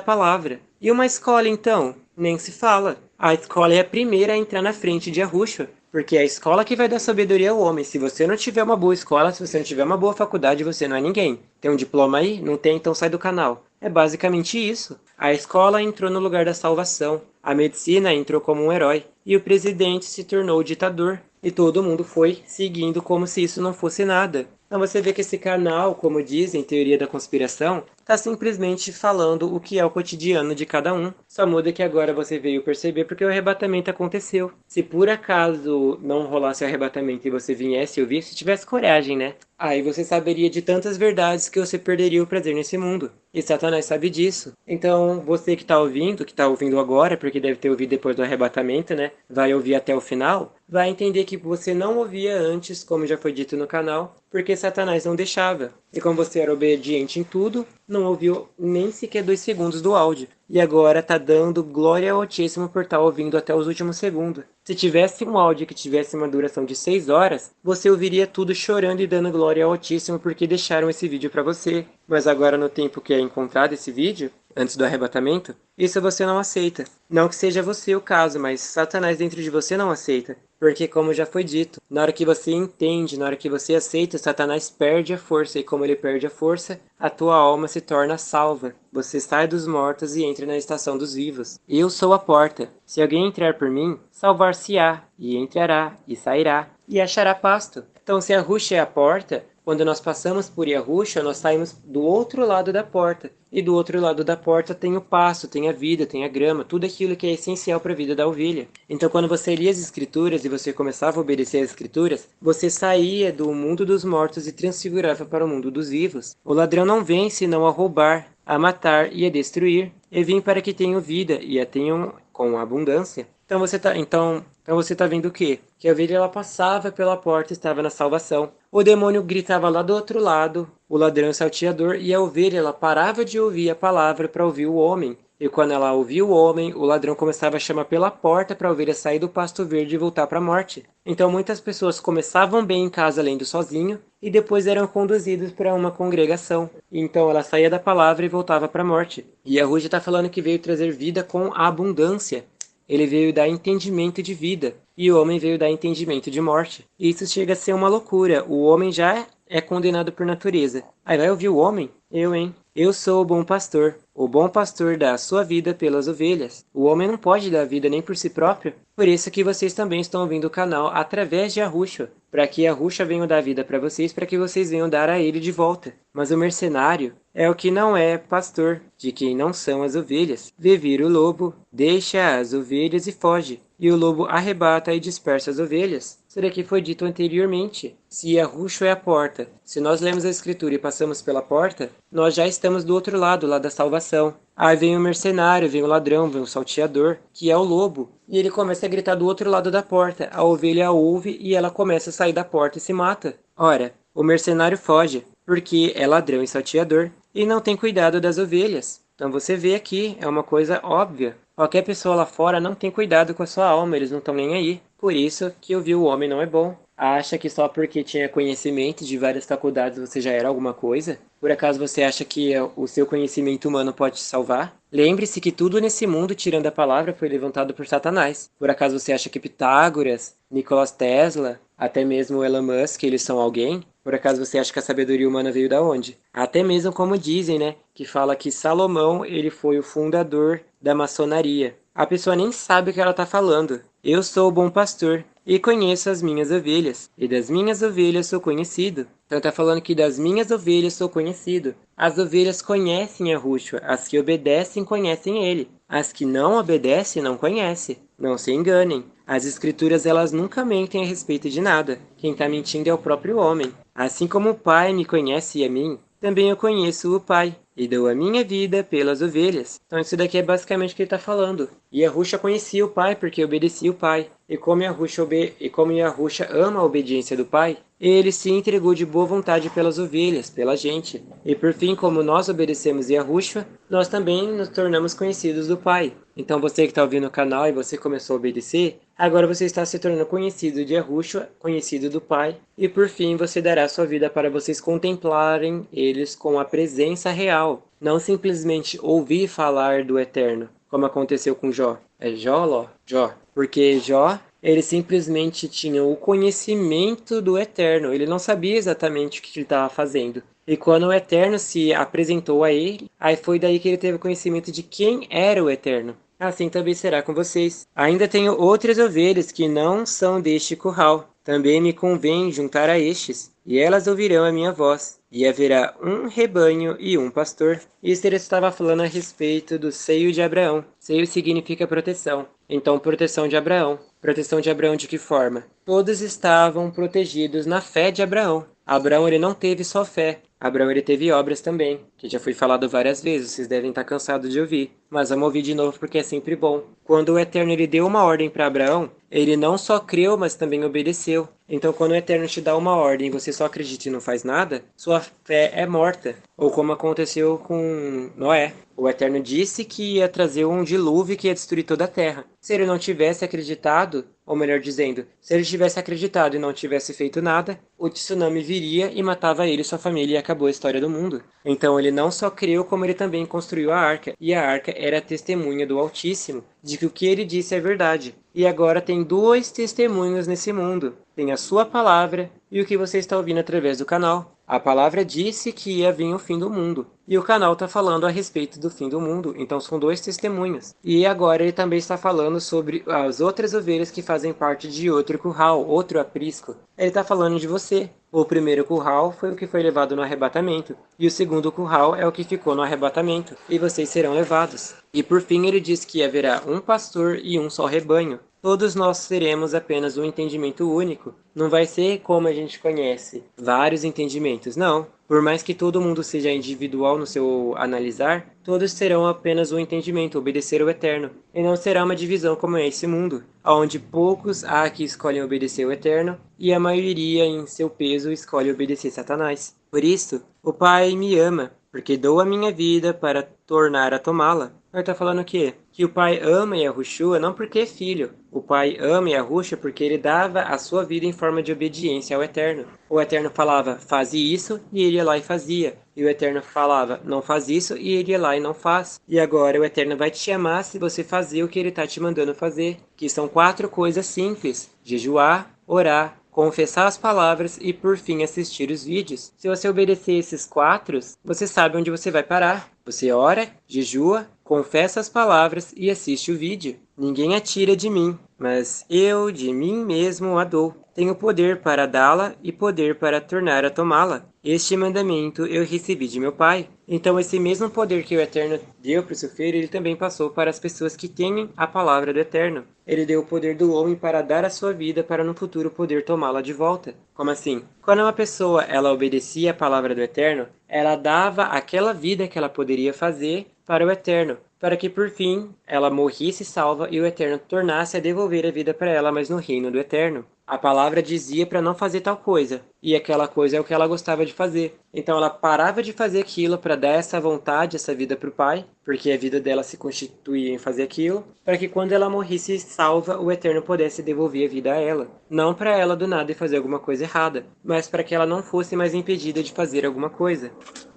palavra. E uma escola, então? Nem se fala. A escola é a primeira a entrar na frente de Yahushua. Porque é a escola que vai dar sabedoria ao homem. Se você não tiver uma boa escola, se você não tiver uma boa faculdade, você não é ninguém. Tem um diploma aí? Não tem, então sai do canal. É basicamente isso. A escola entrou no lugar da salvação. A medicina entrou como um herói. E o presidente se tornou o ditador. E todo mundo foi seguindo como se isso não fosse nada. Então você vê que esse canal, como dizem, teoria da conspiração, está simplesmente falando o que é o cotidiano de cada um. Só muda que agora você veio perceber porque o arrebatamento aconteceu. Se por acaso não rolasse o arrebatamento e você viesse ouvir, se tivesse coragem, né? Aí você saberia de tantas verdades que você perderia o prazer nesse mundo. E Satanás sabe disso. Então, você que está ouvindo agora, porque deve ter ouvido depois do arrebatamento, né? Vai ouvir até o final, vai entender que você não ouvia antes, como já foi dito no canal, porque Satanás não deixava. E como você era obediente em tudo, não ouviu nem sequer 2 segundos do áudio. E agora tá dando glória ao Altíssimo por estar ouvindo até os últimos segundos. Se tivesse um áudio que tivesse uma duração de 6 horas, você ouviria tudo chorando e dando glória ao Altíssimo porque deixaram esse vídeo para você. Mas agora no tempo que é encontrado esse vídeo, antes do arrebatamento, isso você não aceita. Não que seja você o caso, mas Satanás dentro de você não aceita. Porque, como já foi dito, na hora que você entende, na hora que você aceita, Satanás perde a força. E como ele perde a força, a tua alma se torna salva. Você sai dos mortos e entra na estação dos vivos. Eu sou a porta. Se alguém entrar por mim, salvar-se-á, e entrará, e sairá, e achará pasto. Então, se a Ruxa é a porta, quando nós passamos por Yahusha, nós saímos do outro lado da porta. E do outro lado da porta tem o pasto, tem a vida, tem a grama, tudo aquilo que é essencial para a vida da ovelha. Então, quando você lia as escrituras e você começava a obedecer as escrituras, você saía do mundo dos mortos e transfigurava para o mundo dos vivos. O ladrão não vem senão a roubar, a matar e a destruir. Eu vim para que tenham vida e a tenham com abundância. Então você tá vendo o quê? Que a ovelha ela passava pela porta e estava na salvação. O demônio gritava lá do outro lado, o ladrão salteador, e a ovelha ela parava de ouvir a palavra para ouvir o homem. E quando ela ouvia o homem, o ladrão começava a chamar pela porta para a ovelha sair do pasto verde e voltar para a morte. Então muitas pessoas começavam bem em casa lendo sozinho e depois eram conduzidos para uma congregação. Então ela saía da palavra e voltava para a morte. E a Ruja está falando que veio trazer vida com abundância. Ele veio dar entendimento de vida, e o homem veio dar entendimento de morte. E isso chega a ser uma loucura. O homem já é condenado por natureza. Aí vai ouvir o homem? Eu, hein? Eu sou o bom pastor. O bom pastor dá a sua vida pelas ovelhas. O homem não pode dar vida nem por si próprio. Por isso que vocês também estão ouvindo o canal através de Yahusha, para que Yahusha venha dar vida para vocês, para que vocês venham dar a ele de volta. Mas o mercenário é o que não é pastor, de quem não são as ovelhas. Vê vir o lobo, deixa as ovelhas e foge. E o lobo arrebata e dispersa as ovelhas. Isso daqui foi dito anteriormente. Se Yahusha é a porta, se nós lemos a escritura e passamos pela porta, nós já estamos do outro lado, lá da salvação. Aí vem o mercenário, vem o ladrão, vem o salteador, que é o lobo. E ele começa a gritar do outro lado da porta. A ovelha ouve e ela começa a sair da porta e se mata. Ora, o mercenário foge, porque é ladrão e salteador, e não tem cuidado das ovelhas. Então você vê aqui, é uma coisa óbvia. Qualquer pessoa lá fora não tem cuidado com a sua alma, eles não estão nem aí. Por isso que ouvir o homem não é bom. Acha que só porque tinha conhecimento de várias faculdades você já era alguma coisa? Por acaso você acha que o seu conhecimento humano pode te salvar? Lembre-se que tudo nesse mundo, tirando a palavra, foi levantado por Satanás. Por acaso você acha que Pitágoras, Nikola Tesla, até mesmo Elon Musk, eles são alguém? Por acaso você acha que a sabedoria humana veio da onde? Até mesmo como dizem, né? Que fala que Salomão, ele foi o fundador da maçonaria. A pessoa nem sabe o que ela está falando. Eu sou o bom pastor e conheço as minhas ovelhas, e das minhas ovelhas sou conhecido. Então está falando que das minhas ovelhas sou conhecido. As ovelhas conhecem Yahusha, as que obedecem conhecem ele. As que não obedecem não conhecem. Não se enganem. As escrituras elas nunca mentem a respeito de nada. Quem está mentindo é o próprio homem. Assim como o Pai me conhece a mim, também eu conheço o Pai, e dou a minha vida pelas ovelhas. Então isso daqui é basicamente o que ele está falando. E Yahusha conhecia o Pai porque obedecia o Pai. E como Yahusha ama a obediência do Pai, ele se entregou de boa vontade pelas ovelhas, pela gente. E por fim, como nós obedecemos Yahusha, nós também nos tornamos conhecidos do Pai. Então você que está ouvindo o canal e você começou a obedecer, agora você está se tornando conhecido de Yahusha, conhecido do Pai. E por fim você dará sua vida para vocês contemplarem eles com a presença real. Não simplesmente ouvir falar do Eterno, como aconteceu com Jó. É Jó, Ló? Jó. Porque Jó, ele simplesmente tinha o conhecimento do Eterno. Ele não sabia exatamente o que ele estava fazendo. E quando o Eterno se apresentou a ele, aí foi daí que ele teve conhecimento de quem era o Eterno. Assim também será com vocês. Ainda tenho outras ovelhas que não são deste curral. também me convém juntar a estes, e elas ouvirão a minha voz, e haverá um rebanho e um pastor. Isso ele estava falando a respeito do seio de Abraão. Seio significa proteção. Então, proteção de Abraão. Proteção de Abraão de que forma? Todos estavam protegidos na fé de Abraão. Abraão ele não teve só fé. Abraão ele teve obras também, que já foi falado várias vezes, vocês devem estar cansados de ouvir. Mas vamos ouvir de novo porque é sempre bom. Quando o Eterno ele deu uma ordem para Abraão, ele não só creu, mas também obedeceu. Então, quando o Eterno te dá uma ordem e você só acredita e não faz nada, sua fé é morta. Ou como aconteceu com Noé. O Eterno disse que ia trazer um dilúvio que ia destruir toda a terra. Se ele não tivesse acreditado, ou melhor dizendo, se ele tivesse acreditado e não tivesse feito nada, o tsunami viria e matava ele e sua família e acabou a história do mundo. Então ele não só creu, como ele também construiu a arca. E a arca era a testemunha do Altíssimo, de que o que ele disse é verdade. E agora tem dois testemunhos nesse mundo. Tem a sua palavra e o que você está ouvindo através do canal. A palavra disse que ia vir o fim do mundo. E o canal está falando a respeito do fim do mundo. Então são dois testemunhos. E agora ele também está falando sobre as outras ovelhas que fazem parte de outro curral, outro aprisco. Ele está falando de você. O primeiro curral foi o que foi levado no arrebatamento. E o segundo curral é o que ficou no arrebatamento. E vocês serão levados. E por fim ele diz que haverá um pastor e um só rebanho. Todos nós teremos apenas um entendimento único. Não vai ser como a gente conhece, vários entendimentos. Não. Por mais que todo mundo seja individual no seu analisar, todos terão apenas um entendimento, obedecer ao Eterno. E não será uma divisão como é esse mundo, onde poucos há que escolhem obedecer ao Eterno e a maioria, em seu peso, escolhe obedecer Satanás. Por isso, o Pai me ama, porque dou a minha vida para tornar a tomá-la. Ele está falando o quê? Que o pai ama Yahushua não porque é filho. O pai ama Yahushua porque ele dava a sua vida em forma de obediência ao Eterno. O Eterno falava, faz isso, e ele ia lá e fazia. E o Eterno falava, não faz isso, e ele ia lá e não faz. E agora o Eterno vai te chamar se você fazer o que ele está te mandando fazer. Que são 4 coisas simples. Jejuar, orar, confessar as palavras e, por fim, assistir os vídeos. Se você obedecer esses 4, você sabe onde você vai parar. Você ora, jejua, confessa as palavras e assiste o vídeo. Ninguém a tira de mim, mas eu de mim mesmo a dou. Tenho poder para dá-la e poder para tornar a tomá-la. Este mandamento eu recebi de meu Pai. Então esse mesmo poder que o Eterno deu para o seu filho, ele também passou para as pessoas que têm a palavra do Eterno. Ele deu o poder do homem para dar a sua vida para no futuro poder tomá-la de volta. Como assim? Quando uma pessoa ela obedecia a palavra do Eterno, ela dava aquela vida que ela poderia fazer para o Eterno, para que por fim ela morresse salva e o Eterno tornasse a devolver a vida para ela, mas no reino do Eterno. A palavra dizia para não fazer tal coisa, e aquela coisa é o que ela gostava de fazer. Então ela parava de fazer aquilo para dar essa vontade, essa vida para o pai, porque a vida dela se constituía em fazer aquilo, para que quando ela morresse salva, o Eterno pudesse devolver a vida a ela. Não para ela do nada fazer alguma coisa errada, mas para que ela não fosse mais impedida de fazer alguma coisa.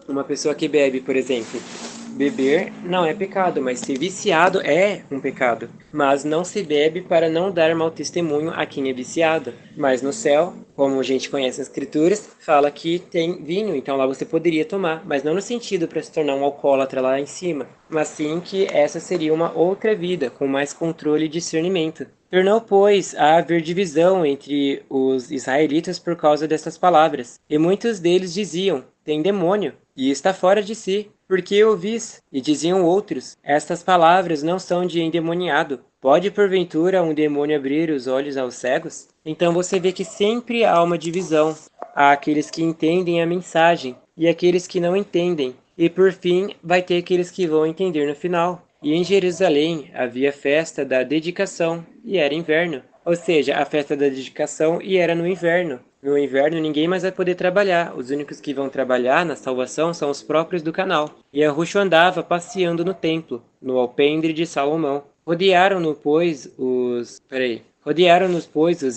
Uma pessoa que bebe, por exemplo. Beber não é pecado, mas ser viciado é um pecado. Mas não se bebe para não dar mau testemunho a quem é viciado. Mas no céu, como a gente conhece as escrituras, fala que tem vinho, então lá você poderia tomar. Mas não no sentido para se tornar um alcoólatra lá em cima. Mas sim que essa seria uma outra vida, com mais controle e discernimento. Tornou, pois, a haver divisão entre os israelitas por causa dessas palavras. E muitos deles diziam, tem demônio, e está fora de si. Porque ouvis? E diziam outros, estas palavras não são de endemoniado. Pode porventura um demônio abrir os olhos aos cegos? Então você vê que sempre há uma divisão. Há aqueles que entendem a mensagem e aqueles que não entendem. E por fim vai ter aqueles que vão entender no final. E em Jerusalém havia festa da dedicação, e era inverno. Ou seja, a festa da dedicação e era no inverno. No inverno ninguém mais vai poder trabalhar. Os únicos que vão trabalhar na salvação são os próprios do canal. E Yahushua andava passeando no templo, no alpendre de Salomão. Rodearam-nos, pois, os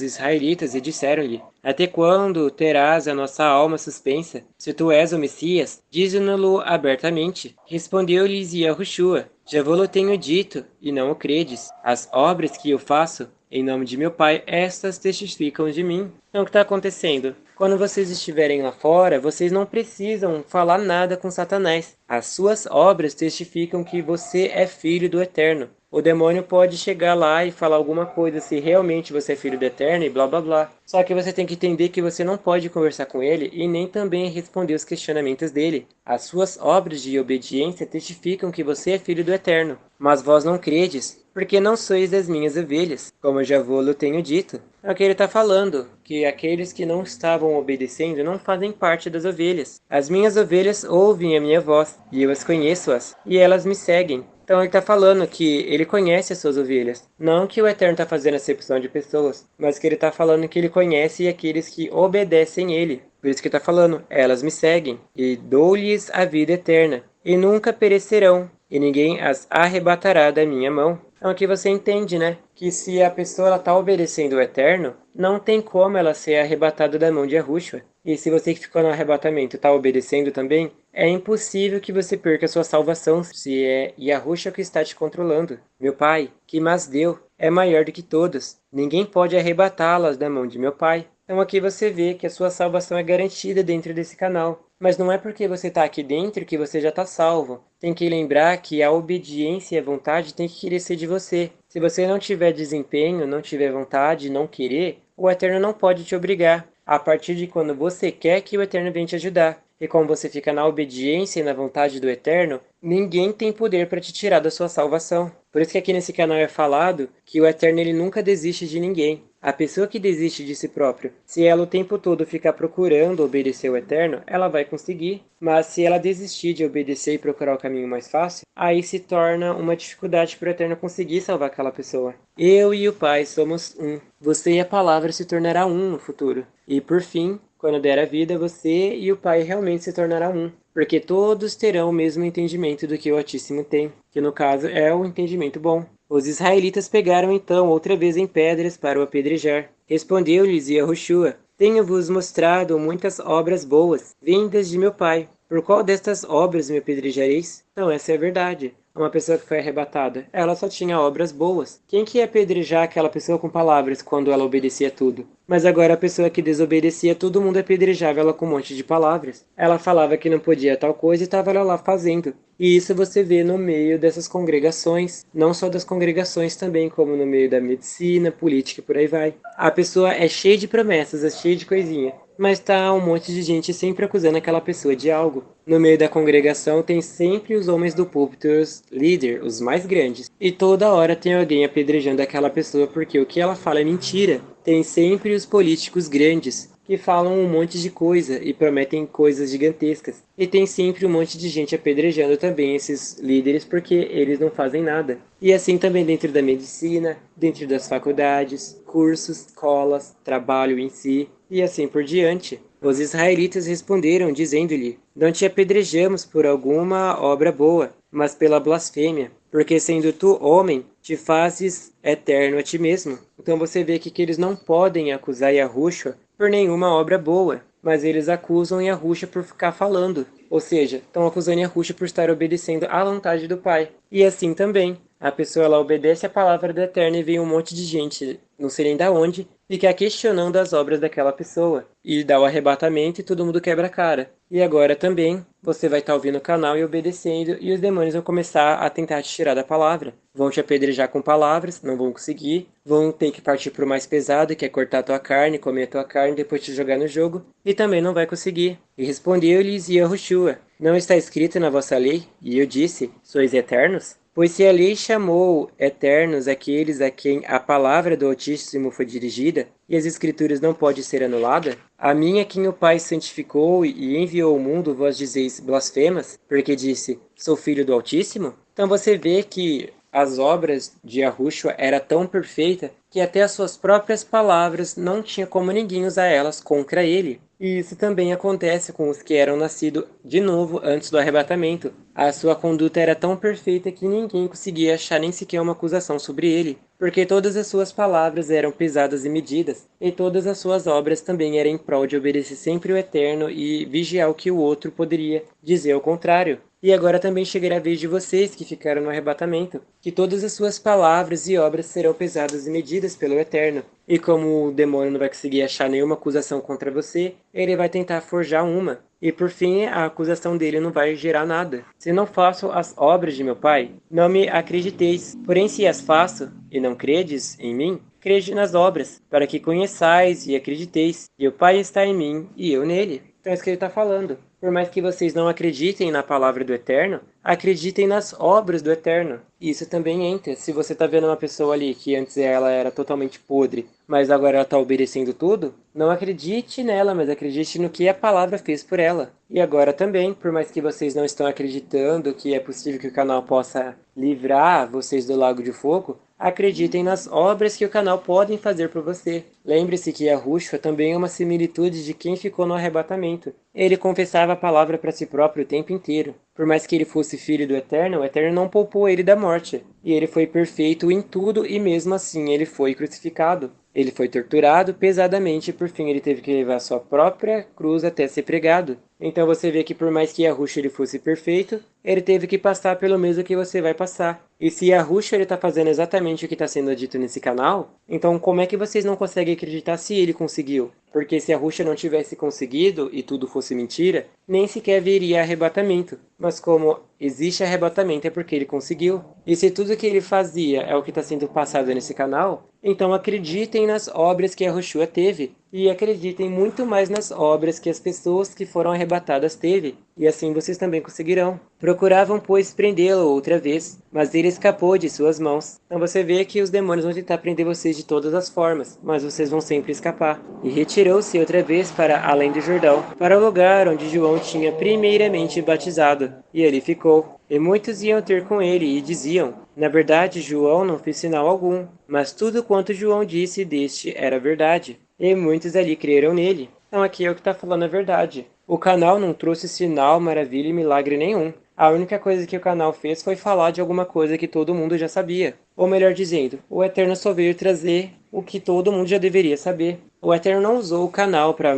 israelitas e disseram-lhe, até quando terás a nossa alma suspensa? Se tu és o Messias, dize-no-lo abertamente. Respondeu-lhes Yahushua, já vou-lo tenho dito, e não o credes. As obras que eu faço, em nome de meu Pai, estas testificam de mim. Então o que está acontecendo? Quando vocês estiverem lá fora, vocês não precisam falar nada com Satanás. As suas obras testificam que você é filho do Eterno. O demônio pode chegar lá e falar alguma coisa se realmente você é filho do Eterno e blá blá blá. Só que você tem que entender que você não pode conversar com ele e nem também responder os questionamentos dele. As suas obras de obediência testificam que você é filho do Eterno. Mas vós não credes, porque não sois das minhas ovelhas, como eu já vou-lo tenho dito. É o que ele está falando, que aqueles que não estavam obedecendo não fazem parte das ovelhas. As minhas ovelhas ouvem a minha voz, e eu as conheço-as, e elas me seguem. Então ele está falando que ele conhece as suas ovelhas. Não que o Eterno está fazendo acepção de pessoas, mas que ele está falando que ele conhece aqueles que obedecem ele. Por isso que ele está falando, elas me seguem, e dou-lhes a vida eterna, e nunca perecerão, e ninguém as arrebatará da minha mão. Então aqui você entende, né? Que se a pessoa está obedecendo o Eterno, não tem como ela ser arrebatada da mão de Yahushua. E se você que ficou no arrebatamento está obedecendo também, é impossível que você perca a sua salvação se é Yahushua que está te controlando. Meu Pai, que mas deu, é maior do que todos. Ninguém pode arrebatá-las da mão de meu Pai. Então aqui você vê que a sua salvação é garantida dentro desse canal. Mas não é porque você está aqui dentro que você já está salvo. Tem que lembrar que a obediência e a vontade tem que querer ser de você. Se você não tiver desempenho, não tiver vontade, não querer, o Eterno não pode te obrigar. A partir de quando você quer que o Eterno venha te ajudar. E como você fica na obediência e na vontade do Eterno, ninguém tem poder para te tirar da sua salvação. Por isso que aqui nesse canal é falado que o Eterno ele nunca desiste de ninguém. A pessoa que desiste de si própria, se ela o tempo todo ficar procurando obedecer o Eterno, ela vai conseguir. Mas se ela desistir de obedecer e procurar o caminho mais fácil, aí se torna uma dificuldade para o Eterno conseguir salvar aquela pessoa. Eu e o Pai somos um. Você e a palavra se tornará um no futuro. E por fim, quando der a vida, você e o Pai realmente se tornará um. Porque todos terão o mesmo entendimento do que o Altíssimo tem, que no caso é o entendimento bom. Os israelitas pegaram então outra vez em pedras para o apedrejar. Respondeu-lhes Yahushua: Tenho-vos mostrado muitas obras boas, vindas de meu Pai. Por qual destas obras me apedrejareis? Então essa é a verdade. Uma pessoa que foi arrebatada, ela só tinha obras boas. Quem que ia apedrejar aquela pessoa com palavras quando ela obedecia tudo? Mas agora a pessoa que desobedecia, todo mundo apedrejava ela com um monte de palavras. Ela falava que não podia tal coisa e estava lá fazendo. E isso você vê no meio dessas congregações, não só das congregações também, como no meio da medicina, política e por aí vai. A pessoa é cheia de promessas, é cheia de coisinha, mas tá um monte de gente sempre acusando aquela pessoa de algo. No meio da congregação tem sempre os homens do púlpito, os líderes, os mais grandes. E toda hora tem alguém apedrejando aquela pessoa porque o que ela fala é mentira. Tem sempre os políticos grandes, que falam um monte de coisa e prometem coisas gigantescas. E tem sempre um monte de gente apedrejando também esses líderes porque eles não fazem nada. E assim também dentro da medicina, dentro das faculdades, cursos, escolas, trabalho em si, e assim por diante. Os israelitas responderam, dizendo-lhe: Não te apedrejamos por alguma obra boa, mas pela blasfêmia, porque sendo tu homem, te fazes eterno a ti mesmo. Então você vê que eles não podem acusar Yahushua por nenhuma obra boa, mas eles acusam Yahushua por ficar falando. Ou seja, estão acusando Yahushua por estar obedecendo à vontade do Pai. E assim também, a pessoa ela obedece a palavra do Eterno e vem um monte de gente, não sei nem da onde, ficar questionando as obras daquela pessoa. E dá o arrebatamento e todo mundo quebra a cara. E agora também, você vai estar ouvindo o canal e obedecendo, e os demônios vão começar a tentar te tirar da palavra. Vão te apedrejar com palavras, não vão conseguir. Vão ter que partir para o mais pesado, que é cortar a tua carne, comer a tua carne, depois te jogar no jogo. E também não vai conseguir. E respondeu-lhes Yahushua: Não está escrito na vossa lei? E eu disse: Sois eternos? Pois se a lei chamou eternos aqueles a quem a palavra do Altíssimo foi dirigida, e as Escrituras não pode ser anulada, a mim a quem o Pai santificou e enviou ao mundo, vós dizeis blasfemas, porque disse, sou filho do Altíssimo? Então você vê que as obras de Yahushua era tão perfeita que até as suas próprias palavras não tinha como ninguém usar elas contra ele. E isso também acontece com os que eram nascidos de novo antes do arrebatamento. A sua conduta era tão perfeita que ninguém conseguia achar nem sequer uma acusação sobre ele, porque todas as suas palavras eram pesadas e medidas, e todas as suas obras também eram em prol de obedecer sempre o Eterno e vigiar o que o outro poderia dizer ao contrário. E agora também chegará a vez de vocês que ficaram no arrebatamento, que todas as suas palavras e obras serão pesadas e medidas pelo Eterno. E como o demônio não vai conseguir achar nenhuma acusação contra você, ele vai tentar forjar uma. E por fim, a acusação dele não vai gerar nada. Se não faço as obras de meu Pai, não me acrediteis. Porém, se as faço, e não credes em mim, crede nas obras, para que conheçais e acrediteis, e o Pai está em mim e eu nele. Então é isso que ele está falando. Por mais que vocês não acreditem na palavra do Eterno, acreditem nas obras do Eterno. Isso também entra. Se você está vendo uma pessoa ali que antes ela era totalmente podre, mas agora ela está obedecendo tudo, não acredite nela, mas acredite no que a palavra fez por ela. E agora também, por mais que vocês não estão acreditando que é possível que o canal possa livrar vocês do lago de fogo, acreditem nas obras que o canal pode fazer por você. Lembre-se que Yahushua também é uma similitude de quem ficou no arrebatamento. Ele confessava a palavra para si próprio o tempo inteiro. Por mais que ele fosse filho do Eterno, o Eterno não poupou ele da morte. E ele foi perfeito em tudo e mesmo assim ele foi crucificado. Ele foi torturado pesadamente e por fim ele teve que levar sua própria cruz até ser pregado. Então você vê que por mais que Yahushua ele fosse perfeito, ele teve que passar pelo mesmo que você vai passar. E se Yahushua ele está fazendo exatamente o que está sendo dito nesse canal, então como é que vocês não conseguem acreditar se ele conseguiu? Porque se Yahushua não tivesse conseguido e tudo fosse mentira, nem sequer viria arrebatamento. Mas como existe arrebatamento é porque ele conseguiu. E se tudo que ele fazia é o que está sendo passado nesse canal, então acreditem nas obras que Yahushua teve. E acreditem muito mais nas obras que as pessoas que foram arrebatadas teve. E assim vocês também conseguirão. Procuravam, pois, prendê-lo outra vez, mas ele escapou de suas mãos. Então você vê que os demônios vão tentar prender vocês de todas as formas, mas vocês vão sempre escapar. E retirou-se outra vez para além do Jordão, para o lugar onde João tinha primeiramente batizado. E ali ficou. E muitos iam ter com ele e diziam: na verdade, João não fez sinal algum, mas tudo quanto João disse deste era verdade. E muitos ali creram nele. Então aqui é o que está falando a verdade. O canal não trouxe sinal, maravilha e milagre nenhum. A única coisa que o canal fez foi falar de alguma coisa que todo mundo já sabia. Ou melhor dizendo, o Eterno só veio trazer o que todo mundo já deveria saber. O Eterno não usou o canal para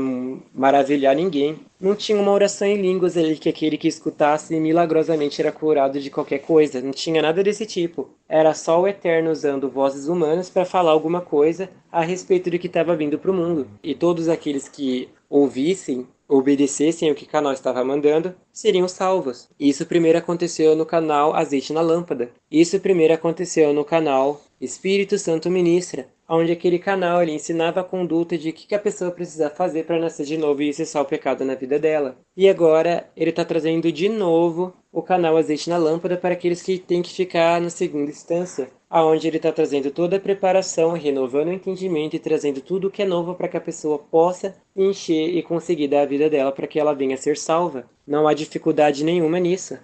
maravilhar ninguém. Não tinha uma oração em línguas ali que aquele que escutasse milagrosamente era curado de qualquer coisa. Não tinha nada desse tipo. Era só o Eterno usando vozes humanas para falar alguma coisa a respeito do que estava vindo para o mundo. E todos aqueles que ouvissem, obedecessem o que o canal estava mandando, seriam salvos. Isso primeiro aconteceu no canal Azeite na Lâmpada. Isso primeiro aconteceu no canal Espírito Santo Ministra, onde aquele canal ele ensinava a conduta de o que a pessoa precisa fazer para nascer de novo e cessar o pecado na vida dela. E agora ele está trazendo de novo o canal Azeite na Lâmpada para aqueles que têm que ficar na segunda instância, aonde ele está trazendo toda a preparação, renovando o entendimento e trazendo tudo o que é novo para que a pessoa possa encher e conseguir dar a vida dela para que ela venha a ser salva. Não há dificuldade nenhuma nisso.